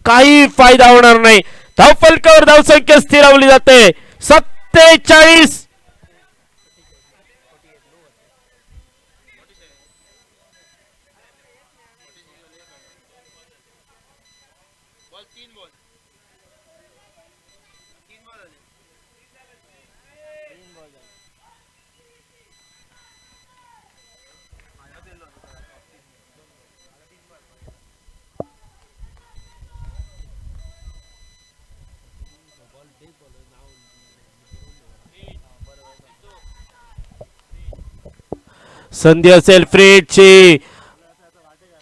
Speaker 2: काही फायदा होणार नाही. धाव फलकावर धावसंख्या स्थिरावली जाते 47. संधी असेल फ्रीडची.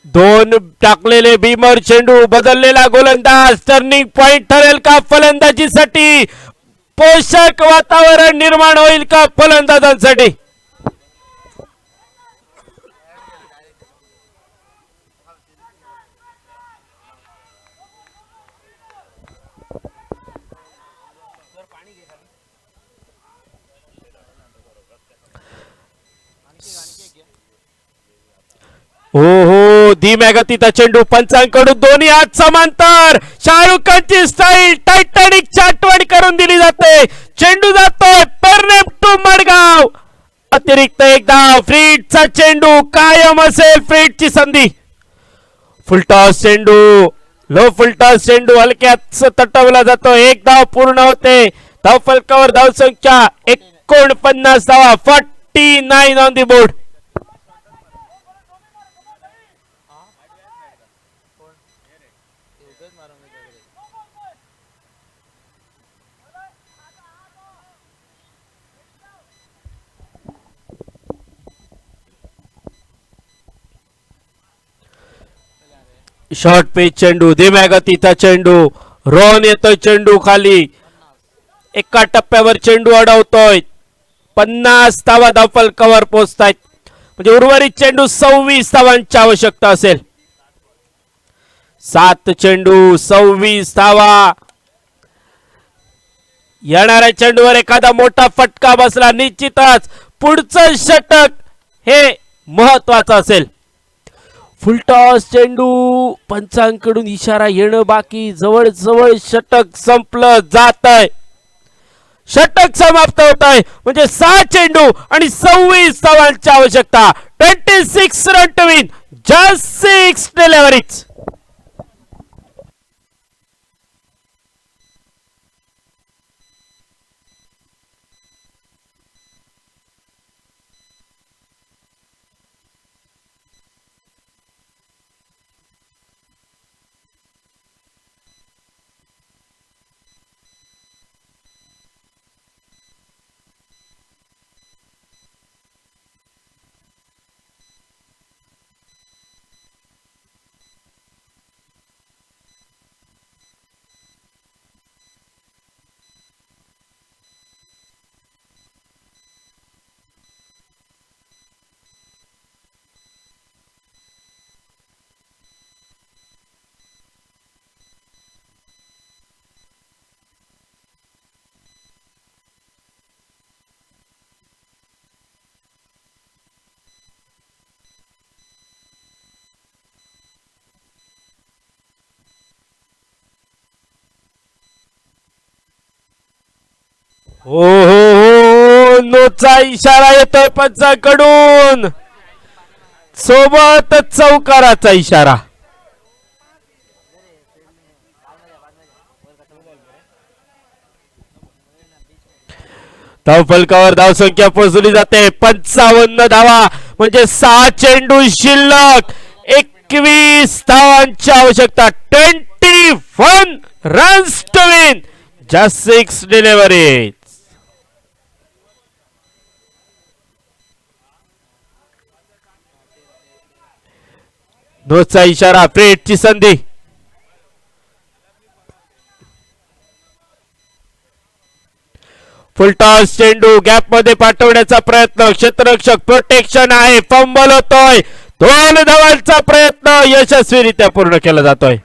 Speaker 2: 2 टाकलेले भीमर चेंडू, बदललेला गोलंदाज. टर्निंग पॉइंट ठरेल का फलंदाजीसाठी? पोषक वातावरण निर्माण होईल का फलंदाजांसाठी? हो, धीम्या गतीचा चेंडू, पंचांकडून दोन्ही हात समांतर. शाहरुख खानची स्टाईल टायटॅनिकची आठवण करून दिली जाते. चेंडू जातोय परनेप टू मडगाव. अतिरिक्त एक धाव. फ्रीडचा चेंडू, कायम असेल फ्रीडची संधी. फुलटॉस चेंडू, लो फुलटॉस चेंडू हलक्यात तटवला जातो. एक धाव पूर्ण होते. धाव फलकावर धाव संख्या 49 धावा, 49 on the board. Short pitch चेंडू, धीम्या गतीचा चेंडू. रॉन येतोय चेंडू खाली. एका टप्प्यावर चेंडू अडवतोय. 50 धावा धाव फलकावर पोहोचतायत. म्हणजे उर्वरित चेंडू 26 धावांची आवश्यकता असेल. 7 चेंडू, 26 धावा. येणाऱ्या चेंडूवर एखादा मोठा फटका बसला निश्चितच पुढचं षटक हे महत्वाचं असेल. फुलटॉस चेंडू, पंचांकडून इशारा येणं बाकी, जवळ जवळ षटक संपलं जात आहे, षटक समाप्त होत आहे. म्हणजे 6 चेंडू आणि 26 धावांची आवश्यकता. 26 run to win, just 6 deliveries. हो हो हो, नोचा इशारा येतोय पंचांकडून, सोबत चौकाराचा इशारा. धावफलकावर धावसंख्या पोहोचली जाते 55 धावा. म्हणजे 6 चेंडू शिल्लक, 21 धावांची आवश्यकता. 21 runs to win, just 6 deliveries. नोचा इशारा, प्लेटची संधी. फुलटॉस चेंडू गॅप मध्ये पाठवण्याचा प्रयत्न, क्षेत्ररक्षक प्रोटेक्शन आहे, फंबल होतोय. 2 धावांचा प्रयत्न यशस्वीरित्या पूर्ण केला जातोय.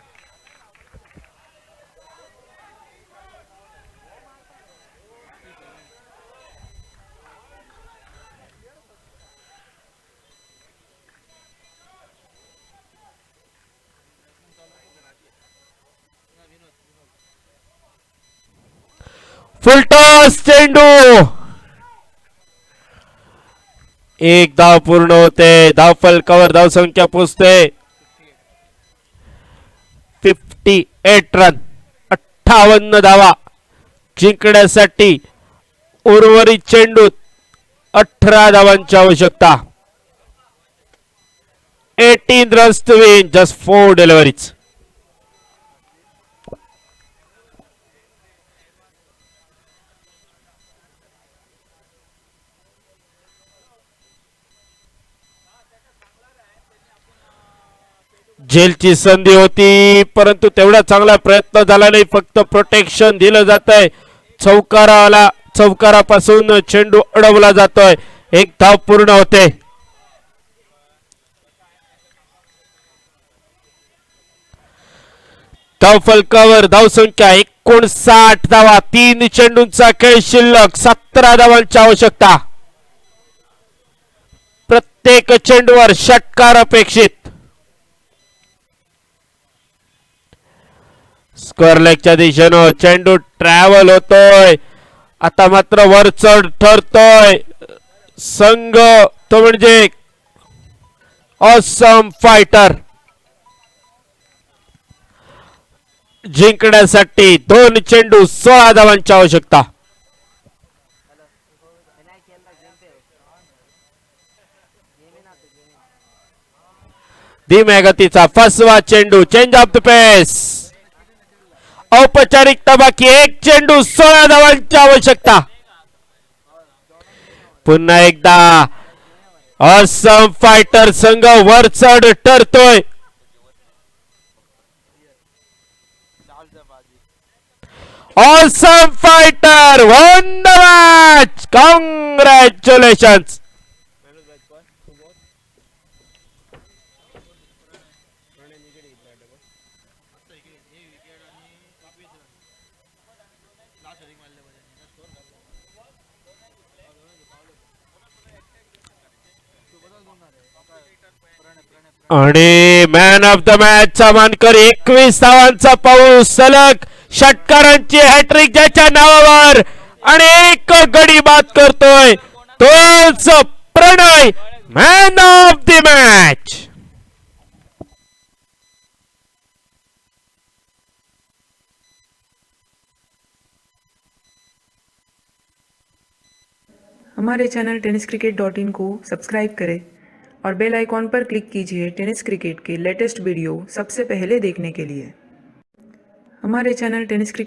Speaker 2: फुलटॉस चेंडू, 1 धाव पूर्ण होते. धावफलकावर धावसंख्या पोचते 58 रन, 58 धावा जिंकण्यासाठी उर्वरित चेंडूत 18 धावांची आवश्यकता. 18 runs to win, just 4 deliveries. झेलची संधी होती, परंतु तेवढा चांगला प्रयत्न झाला नाही. फक्त प्रोटेक्शन दिलं जात आहे. चौकारापासून चेंडू अडवला जातोय. 1 धाव पूर्ण होते. धावफलकावर धावसंख्या 59 धावा, 3 चेंडूंचा खेळ शिल्लक, 17 धावांची आवश्यकता. प्रत्येक चेंडूवर षटकार अपेक्षित. स्क्वेअर लेगच्या दिशेनं चेंडू ट्रॅव्हल होतोय. आता मात्र वर चढ ठरतोय संघ, तो म्हणजे ऑसम फायटर. जिंकण्यासाठी 2 चेंडू 16 धावांची आवश्यकता. धीम्या गतीचा 5वा चेंडू, चेंज ऑफ द पेस. औपचारिकता बाकी, 1 चेंडू 16 धावांची आवश्यकता. पुन्हा एकदा ऑसम फायटर संघ वर चढ ठरतोय. Awesome fighter won the match. Congratulations. आणि मॅन ऑफ द मॅच चा मानकर 21 धावांचा पाऊस सलग षटकारांची हॅट्रिक ज्याच्या नावावर आणि एक गडी बाद करतोय तोच Pranay man of the match.
Speaker 3: हमारे चैनल tenniscricket.in को सब्सक्राइब करें और बेल आइकॉन पर क्लिक कीजिए टेनिस क्रिकेट के लेटेस्ट वीडियो सबसे पहले देखने के लिए. हमारे चैनल टेनिस